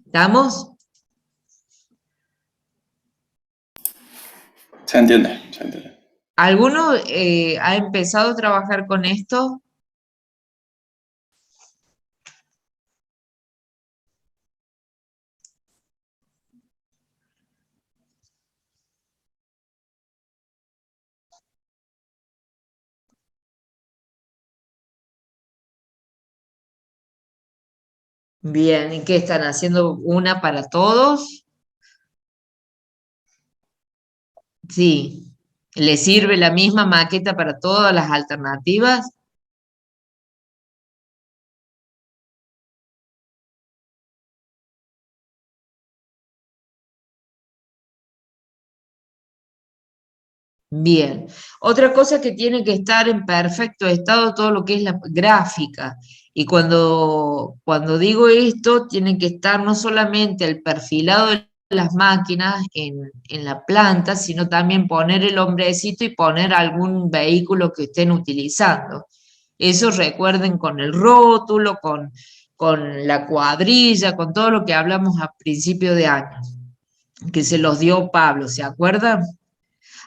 ¿Estamos? Se entiende, se entiende. ¿Alguno ha empezado a trabajar con esto? Bien, ¿y qué están haciendo una para todos? Sí. ¿Le sirve la misma maqueta para todas las alternativas? Bien. Otra cosa que tiene que estar en perfecto estado, todo lo que es la gráfica. Y cuando digo esto, tiene que estar no solamente el perfilado de las máquinas en la planta, sino también poner el hombrecito y poner algún vehículo que estén utilizando. Eso recuerden con el rótulo, con la cuadrilla, con todo lo que hablamos a principio de año, que se los dio Pablo, ¿se acuerdan?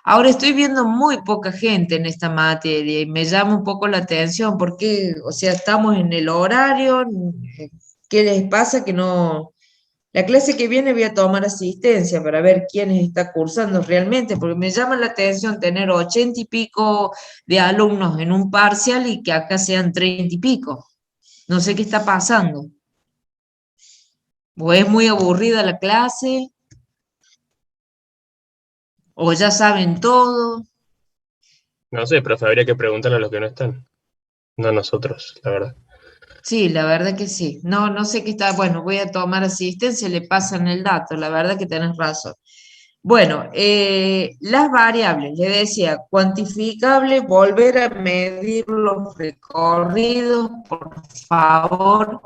Ahora estoy viendo muy poca gente en esta materia y me llama un poco la atención porque, o sea, estamos en el horario, ¿qué les pasa que no? La clase que viene voy a tomar asistencia para ver quiénes está cursando realmente, porque me llama la atención tener 80 y pico de alumnos en un parcial y que acá sean 30 y pico. No sé qué está pasando. O es muy aburrida la clase, o ya saben todo. No sé, profe, habría que preguntarle a los que no están. No a nosotros, la verdad. Sí, la verdad que sí. No, no sé qué está. Bueno, voy a tomar asistencia, le pasan el dato. La verdad que tenés razón. Bueno, las variables, le decía, cuantificable, volver a medir los recorridos, por favor.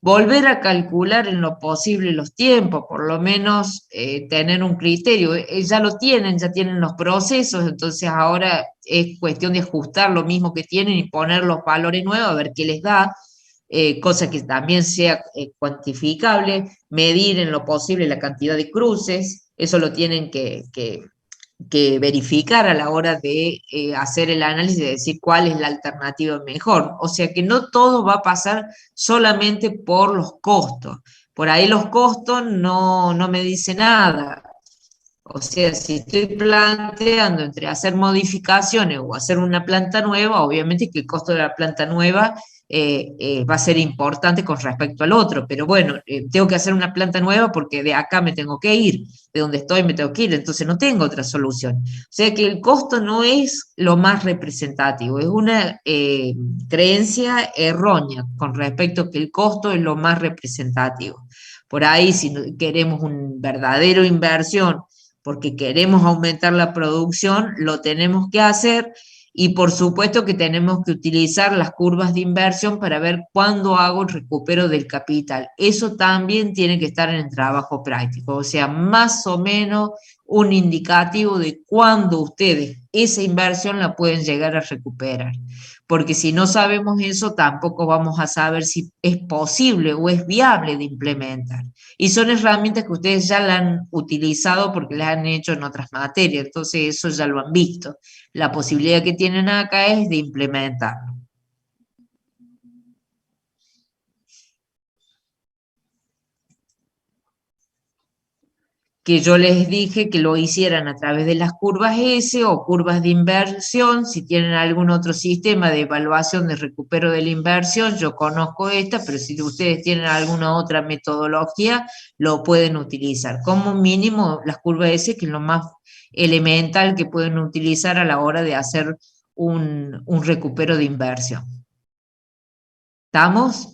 Volver a calcular en lo posible los tiempos, por lo menos tener un criterio. Ya lo tienen, ya tienen los procesos, entonces ahora es cuestión de ajustar lo mismo que tienen y poner los valores nuevos, a ver qué les da, cosa que también sea cuantificable, medir en lo posible la cantidad de cruces, eso lo tienen que verificar a la hora de hacer el análisis de decir cuál es la alternativa mejor. O sea que no todo va a pasar solamente por los costos. Por ahí los costos no me dicen nada. O sea, si estoy planteando entre hacer modificaciones o hacer una planta nueva, obviamente que el costo de la planta nueva va a ser importante con respecto al otro, pero bueno, tengo que hacer una planta nueva porque de acá me tengo que ir, de donde estoy me tengo que ir, entonces no tengo otra solución. O sea que el costo no es lo más representativo, es una creencia errónea con respecto a que el costo es lo más representativo. Por ahí, si queremos un verdadero inversión, porque queremos aumentar la producción, lo tenemos que hacer y por supuesto que tenemos que utilizar las curvas de inversión para ver cuándo hago el recupero del capital. Eso también tiene que estar en el trabajo práctico, o sea, más o menos un indicativo de cuándo ustedes esa inversión la pueden llegar a recuperar. porque si no sabemos eso, tampoco vamos a saber si es posible o es viable de implementar. Y son herramientas que ustedes ya la han utilizado porque las han hecho en otras materias, entonces eso ya lo han visto. La posibilidad que tienen acá es de implementarlo. Que yo les dije que lo hicieran a través de las curvas S o curvas de inversión. Si tienen algún otro sistema de evaluación de recupero de la inversión, yo conozco esta, pero si ustedes tienen alguna otra metodología, lo pueden utilizar. Como mínimo, las curvas S, que es lo más elemental que pueden utilizar a la hora de hacer un recupero de inversión. ¿Estamos?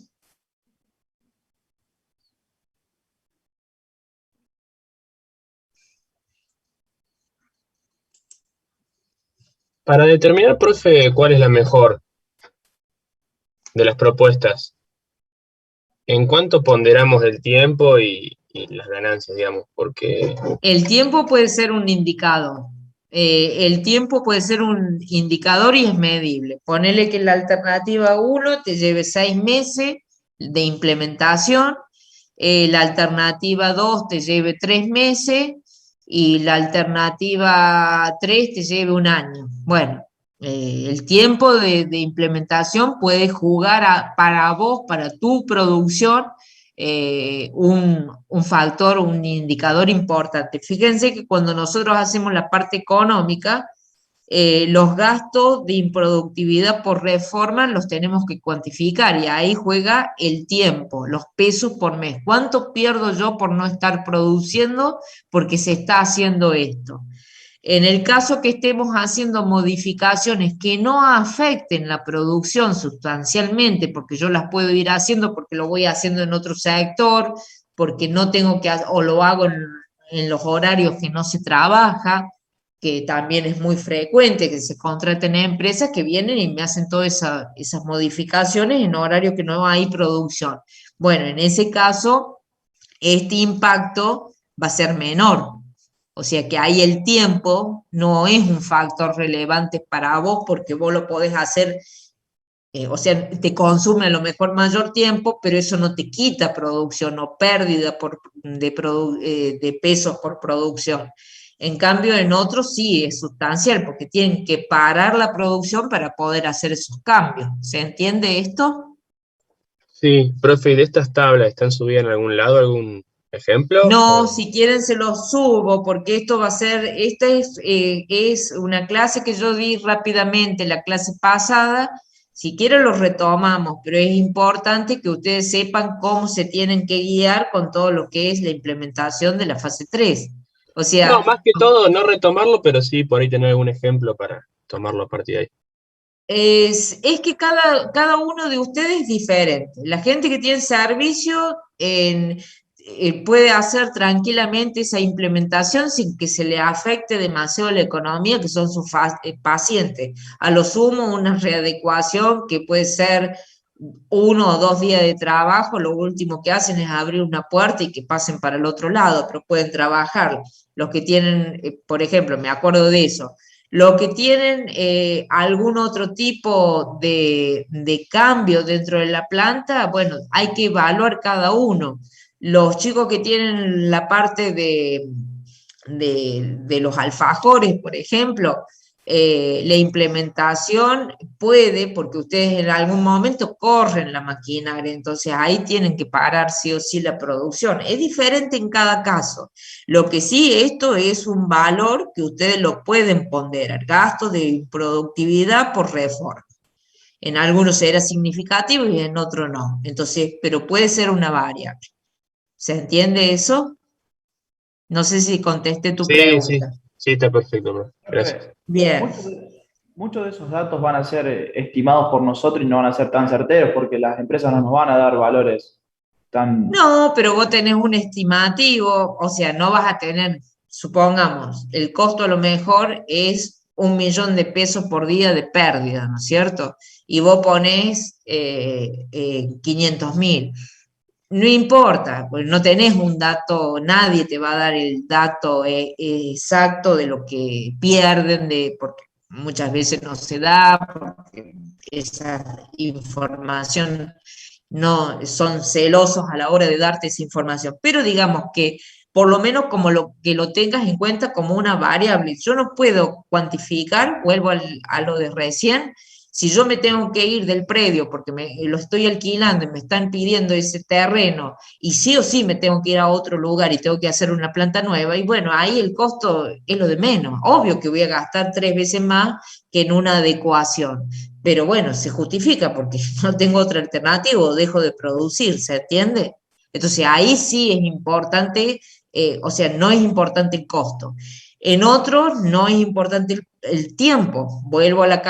Para determinar, profe, cuál es la mejor de las propuestas, ¿en cuánto ponderamos el tiempo y las ganancias, digamos? Porque El tiempo puede ser un indicador. El tiempo puede ser un indicador y es medible. Ponele que la alternativa 1 te lleve 6 meses de implementación, la alternativa 2 te lleve 3 meses y la alternativa 3 te lleve un año. Bueno, el tiempo de implementación puede jugar para vos, para tu producción, un factor, un indicador importante. Fíjense que cuando nosotros hacemos la parte económica, los gastos de improductividad por reforma los tenemos que cuantificar y ahí juega el tiempo, los pesos por mes. ¿Cuánto pierdo yo por no estar produciendo porque se está haciendo esto? En el caso que estemos haciendo modificaciones que no afecten la producción sustancialmente, porque yo las puedo ir haciendo porque lo voy haciendo en otro sector, porque no tengo que, o lo hago en los horarios que no se trabaja, que también es muy frecuente que se contraten empresas que vienen y me hacen todas esas modificaciones en horarios que no hay producción. Bueno, en ese caso, este impacto va a ser menor. O sea que ahí el tiempo no es un factor relevante para vos porque vos lo podés hacer, o sea, te consume a lo mejor mayor tiempo, pero eso no te quita producción o pérdida de pesos por producción. En cambio, en otros sí es sustancial porque tienen que parar la producción para poder hacer esos cambios. ¿Se entiende esto? sí, profe, ¿y de estas tablas están subidas en algún lado, algún ejemplo? No, ¿O si quieren se los subo, porque esto va a ser, esta es una clase que yo di rápidamente, la clase pasada. Si quieren los retomamos, pero es importante que ustedes sepan cómo se tienen que guiar con todo lo que es la implementación de la fase 3. O no, sea, más que todo, no retomarlo, pero sí por ahí tener algún ejemplo para tomarlo a partir de ahí. es que cada uno de ustedes es diferente. La gente que tiene servicio puede hacer tranquilamente esa implementación sin que se le afecte demasiado la economía, que son sus pacientes. A lo sumo, una readecuación que puede ser 1 o 2 días de trabajo, lo último que hacen es abrir una puerta y que pasen para el otro lado, pero pueden trabajar. Los que tienen, por ejemplo, me acuerdo de eso, los que tienen algún otro tipo de cambio dentro de la planta, bueno, hay que evaluar cada uno. Los chicos que tienen la parte de los alfajores, por ejemplo, la implementación puede, porque ustedes en algún momento corren la maquinaria, entonces ahí tienen que parar sí o sí la producción. Es diferente en cada caso. Lo que sí, esto es un valor que ustedes lo pueden ponderar, gasto de productividad por reforma. En algunos será significativo y en otros no. Entonces, pero puede ser una variable. ¿Se entiende eso? No sé si contesté tu Sí, sí, pregunta. sí, está perfecto, profe. Gracias. Bien. Muchos de esos datos van a ser estimados por nosotros y no van a ser tan certeros porque las empresas no nos van a dar valores tan... No, pero vos tenés un estimativo, o sea, no vas a tener, supongamos, el costo a lo mejor es 1 millón de pesos por día de pérdida, ¿no es cierto? Y vos ponés 500.000. No importa, pues no tenés un dato, nadie te va a dar el dato exacto de lo que pierden, porque muchas veces no se da, porque esa información no son celosos a la hora de darte esa información, pero digamos que por lo menos como que lo tengas en cuenta como una variable. Yo no puedo cuantificar, vuelvo a lo de recién, si yo me tengo que ir del predio porque lo estoy alquilando y me están pidiendo ese terreno y sí o sí me tengo que ir a otro lugar y tengo que hacer una planta nueva, y bueno, ahí el costo es lo de menos. Obvio que voy a gastar 3 veces más que en una adecuación, pero bueno, se justifica porque no tengo otra alternativa o dejo de producir, ¿se entiende? Entonces ahí sí es importante, o sea, no es importante el costo. En otros no es importante el tiempo. Vuelvo al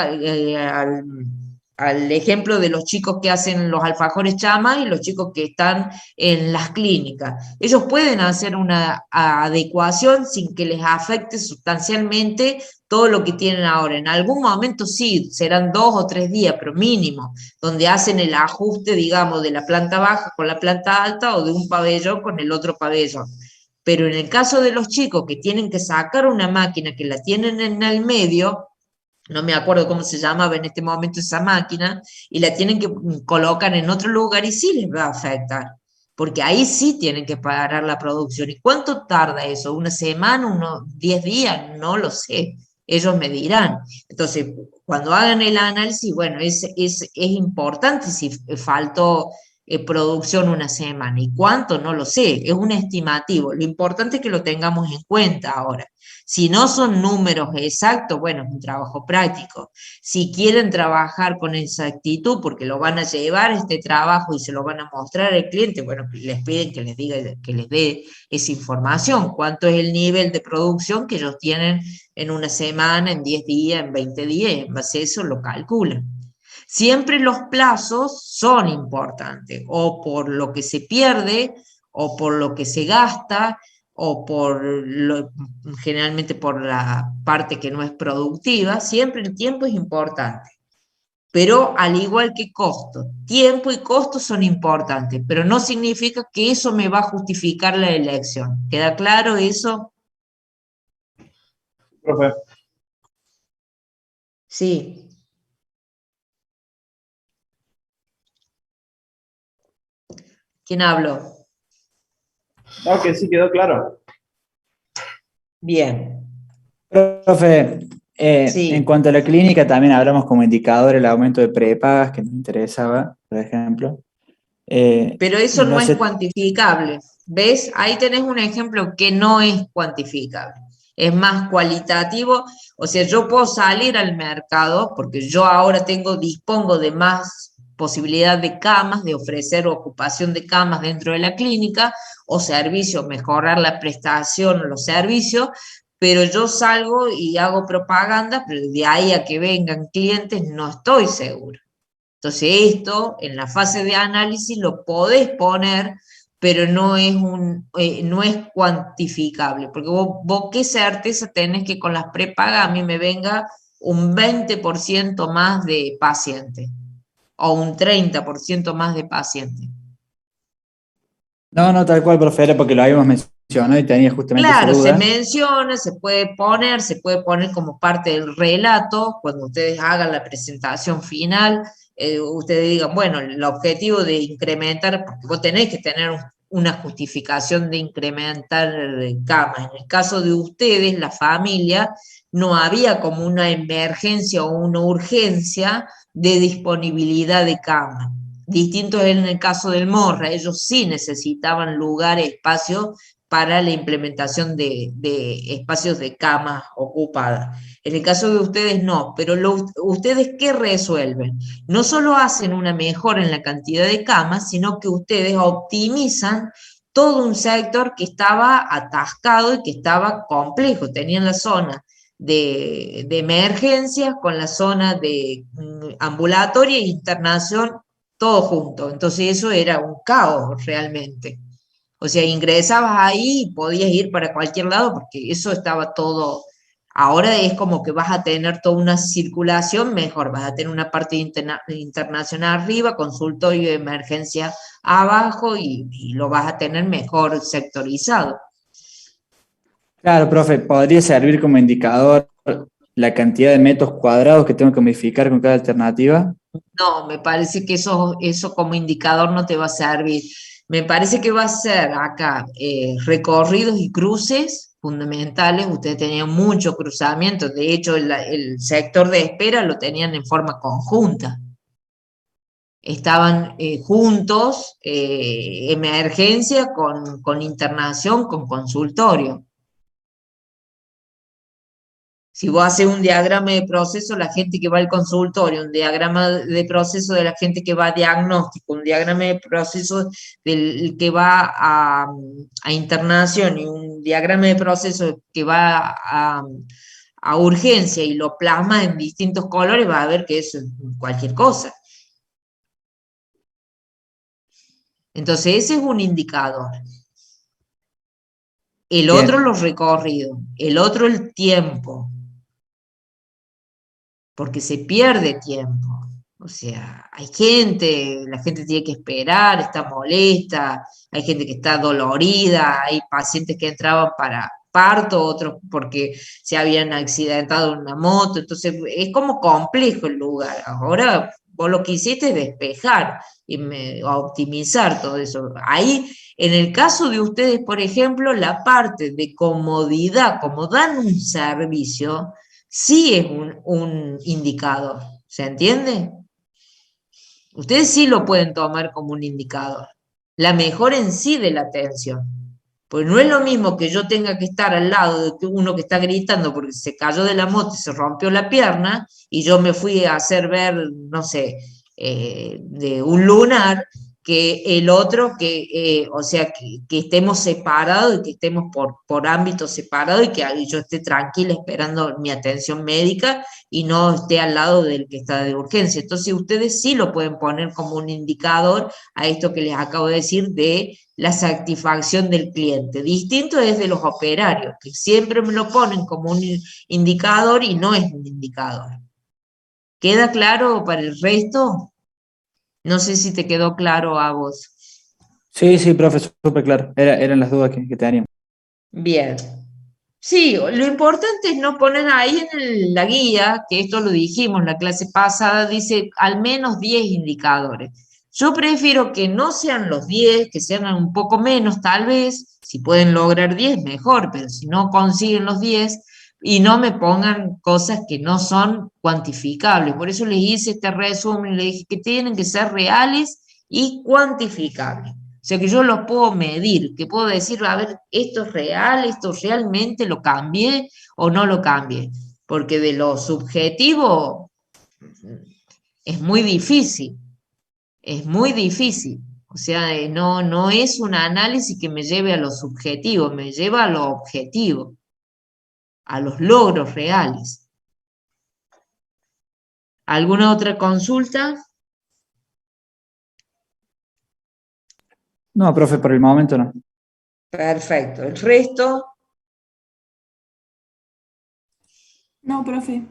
ejemplo de los chicos que hacen los alfajores chama y los chicos que están en las clínicas. Ellos pueden hacer una adecuación sin que les afecte sustancialmente todo lo que tienen ahora. En algún momento sí, serán 2 o 3 días, pero mínimo, donde hacen el ajuste, digamos, de la planta baja con la planta alta o de un pabellón con el otro pabellón. Pero en el caso de los chicos que tienen que sacar una máquina que la tienen en el medio, no me acuerdo cómo se llamaba en este momento esa máquina, y la tienen que colocar en otro lugar y sí les va a afectar, porque ahí sí tienen que parar la producción. ¿Y cuánto tarda eso? ¿Una semana? ¿Unos 10 días? No lo sé. Ellos me dirán. Entonces, cuando hagan el análisis, bueno, es importante si faltó producción una semana. ¿Y cuánto? No lo sé. Es un estimativo. Lo importante es que lo tengamos en cuenta ahora. Si no son números exactos, bueno, es un trabajo práctico. Si quieren trabajar con exactitud, porque lo van a llevar este trabajo y se lo van a mostrar al cliente, bueno, les piden que les diga, que les dé esa información, cuánto es el nivel de producción que ellos tienen en una semana, en 10 días, en 20 días, y en base a eso lo calculan. Siempre los plazos son importantes, o por lo que se pierde, o por lo que se gasta, o generalmente por la parte que no es productiva. Siempre el tiempo es importante, pero al igual que costo, tiempo y costo son importantes, pero no significa que eso me va a justificar la elección. ¿Queda claro eso? Profe. Sí. ¿Quién habló? No, que sí quedó claro. Bien. Profe, Sí. en cuanto a la clínica, también hablamos como indicador el aumento de prepagas, que nos interesaba, por ejemplo. Pero eso no no es sé, cuantificable. ¿Ves? Ahí tenés un ejemplo que no es cuantificable. Es más cualitativo. O sea, yo puedo salir al mercado porque yo ahora dispongo de más posibilidad de camas, de ofrecer ocupación de camas dentro de la clínica o servicios, mejorar la prestación o los servicios, pero yo salgo y hago propaganda, pero de ahí a que vengan clientes no estoy seguro. Entonces esto en la fase de análisis lo podés poner, pero no es cuantificable, porque vos qué certeza tenés que con las prepagas a mí me venga un 20% más de pacientes o un 30% más de pacientes. no, tal cual, profe, era porque lo habíamos mencionado y tenía justamente esa Claro, se duda. menciona, se puede poner como parte del relato, cuando ustedes hagan la presentación final, ustedes digan, bueno, el objetivo de incrementar, porque vos tenés que tener una justificación de incrementar camas. En el caso de ustedes, la familia, no había como una emergencia o una urgencia de disponibilidad de camas. Distinto es en el caso del Morra, ellos sí necesitaban lugar, espacio para la implementación de espacios de camas ocupadas. En el caso de ustedes no, pero ustedes ¿qué resuelven? No solo hacen una mejora en la cantidad de camas, sino que ustedes optimizan todo un sector que estaba atascado y que estaba complejo. Tenían la zona de emergencias con la zona de ambulatoria e internación, todo junto. Entonces eso era un caos realmente. O sea, ingresabas ahí y podías ir para cualquier lado porque eso estaba todo. Ahora es como que vas a tener toda una circulación mejor, vas a tener una parte internacional arriba, consultorio de emergencia abajo y lo vas a tener mejor sectorizado. Claro, profe, podría servir como indicador la cantidad de metros cuadrados que tengo que modificar con cada alternativa. No, me parece que eso como indicador no te va a servir. Me parece que va a ser acá recorridos y cruces fundamentales. Ustedes tenían muchos cruzamientos. De hecho, el sector de espera lo tenían en forma conjunta. Estaban juntos, emergencia con internación, con consultorio. Si vos haces un diagrama de proceso, la gente que va al consultorio, un diagrama de proceso de la gente que va a diagnóstico, un diagrama de proceso del que va a internación y un diagrama de proceso que va a urgencia y lo plasma en distintos colores, va a ver que eso es cualquier cosa. Entonces ese es un indicador. El Bien. otro los recorridos, el otro el tiempo. Porque se pierde tiempo. O sea, hay gente, la gente tiene que esperar, está molesta, hay gente que está dolorida, hay pacientes que entraban para parto, otros porque se habían accidentado en una moto, entonces es como complejo el lugar. Ahora vos lo que hiciste es despejar y optimizar todo eso. Ahí, en el caso de ustedes, por ejemplo, la parte de comodidad, como dan un servicio, sí es un indicador, ¿se entiende? Ustedes sí lo pueden tomar como un indicador. La mejora en sí de la atención. Pues no es lo mismo que yo tenga que estar al lado de uno que está gritando porque se cayó de la moto y se rompió la pierna y yo me fui a hacer ver, no sé, de un lunar, que el otro, o sea, que estemos separados y que estemos por ámbitos separados y que yo esté tranquila esperando mi atención médica y no esté al lado del que está de urgencia. Entonces ustedes sí lo pueden poner como un indicador a esto que les acabo de decir de la satisfacción del cliente. Distinto es de los operarios, que siempre me lo ponen como un indicador y no es un indicador. ¿Queda claro para el resto? No sé si te quedó claro a vos. Sí, sí, profe, súper claro. Eran las dudas que teníamos. Bien. Sí, lo importante es no poner ahí en la guía, que esto lo dijimos en la clase pasada, dice al menos 10 indicadores. Yo prefiero que no sean los 10, que sean un poco menos tal vez, si pueden lograr 10 mejor, pero si no consiguen los 10 y no me pongan cosas que no son cuantificables. Por eso les hice este resumen, les dije que tienen que ser reales y cuantificables. O sea que yo los puedo medir, que puedo decir, a ver, esto es real, esto realmente lo cambié o no lo cambié. Porque de lo subjetivo es muy difícil. Es muy difícil. O sea, no es un análisis que me lleve a lo subjetivo, me lleva a lo objetivo, a los logros reales. ¿Alguna otra consulta? No, profe, por el momento no. Perfecto. ¿El resto? No, profe.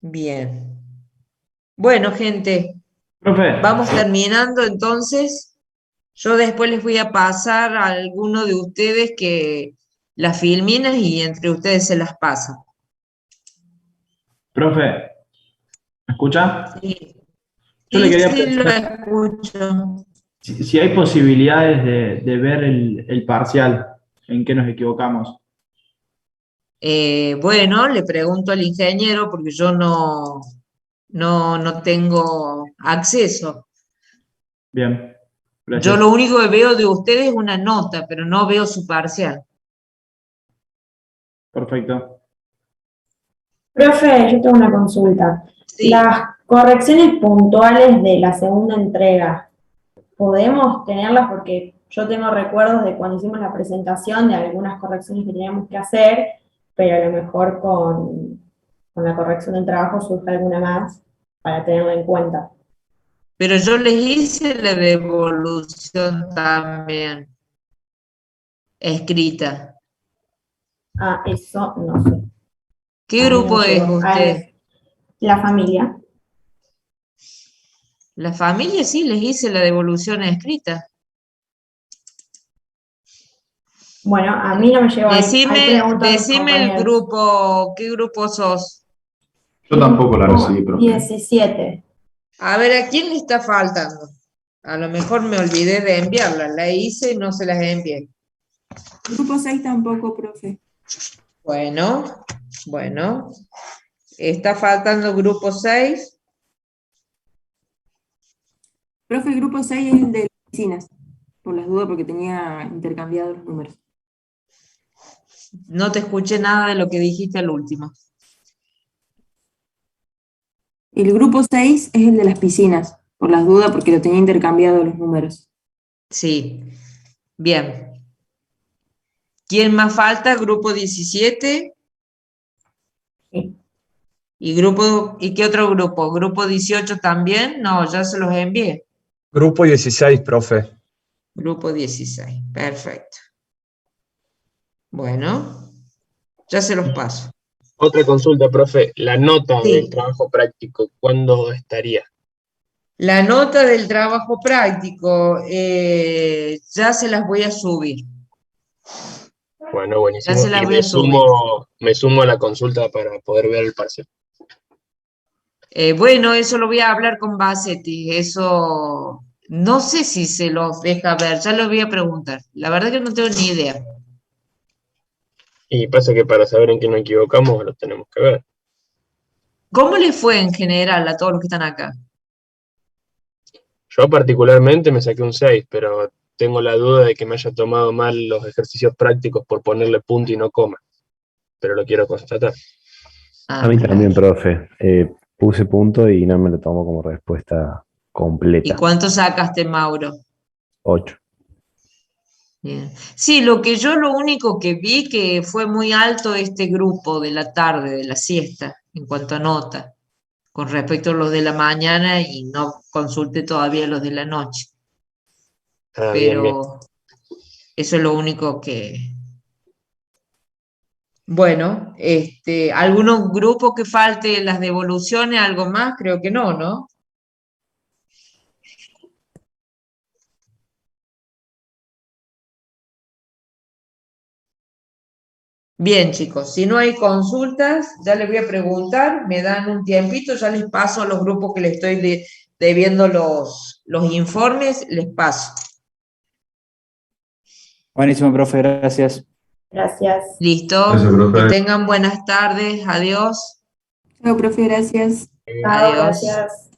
Bien. Bueno, gente, Profe, vamos terminando entonces. Yo después les voy a pasar a alguno de ustedes que las filmines y entre ustedes se las pasa. profe, ¿me escucha? Sí, Yo le sí, quería sí, lo preguntar escucho. si hay posibilidades de ver el parcial, en qué nos equivocamos. Bueno, le pregunto al ingeniero porque yo no tengo acceso. Bien, Yo gracias. lo único que veo de ustedes es una nota, pero no veo su parcial. Perfecto. Profe, yo tengo una consulta. Sí. Las correcciones puntuales de la segunda entrega, ¿podemos tenerlas? Porque yo tengo recuerdos de cuando hicimos la presentación de algunas correcciones que teníamos que hacer, pero a lo mejor con la corrección del trabajo surge alguna más para tenerla en cuenta. Pero yo les hice la devolución también, escrita. Ah, eso no sé. ¿Qué A mí no grupo me es llegó. usted? La familia. La familia sí, les hice la devolución escrita. Bueno, a mí no me lleva. Decime el grupo, ¿qué grupo sos? Yo tampoco la recibí, profe. 17. A ver, ¿a quién le está faltando? A lo mejor me olvidé de enviarla, la hice y no se las envié. Grupo 6 tampoco, profe. Bueno, está faltando grupo 6. Profe, el grupo 6 es el de las piscinas, por las dudas, porque tenía intercambiados los números. No te escuché nada de lo que dijiste al último. El grupo 6 es el de las piscinas, por las dudas, porque lo tenía intercambiado los números. Sí, bien. ¿Quién más falta? Grupo 17. Sí. ¿Y qué otro grupo? ¿Grupo 18 también? No, ya se los envié. Grupo 16, profe. Grupo 16, perfecto. Bueno, ya se los paso. Otra consulta, profe. La nota Sí. del trabajo práctico, ¿cuándo estaría? La nota del trabajo práctico, ya se las voy a subir. Bueno, buenísimo. Ya se las Y voy a subir. me sumo a la consulta para poder ver el parcial. Bueno, eso lo voy a hablar con Bassetti. Eso no sé si se los deja ver, ya lo voy a preguntar. La verdad que no tengo ni idea. Y pasa que para saber en qué nos equivocamos, lo tenemos que ver. ¿Cómo les fue en general a todos los que están acá? Yo particularmente me saqué un 6, pero tengo la duda de que me haya tomado mal los ejercicios prácticos por ponerle punto y no coma. Pero lo quiero constatar. A mí también, profe. Puse punto y no me lo tomo como respuesta ¿Y completa. cuánto sacaste, Mauro? 8. Bien. Sí, lo único que vi que fue muy alto este grupo de la tarde, de la siesta, en cuanto a nota, con respecto a los de la mañana y no consulté todavía los de la noche. Ah, bien, bien. Pero eso es lo único que... Bueno, ¿algunos grupos que falte las devoluciones, algo más? Creo que no, ¿no? Bien, chicos, si no hay consultas, ya les voy a preguntar, me dan un tiempito, ya les paso a los grupos que les estoy debiendo los informes, les paso. Buenísimo, profe, gracias. Gracias. ¿Listo? Eso, profe. Que tengan buenas tardes, adiós. Chao, profe, gracias. Chao, Adiós. gracias.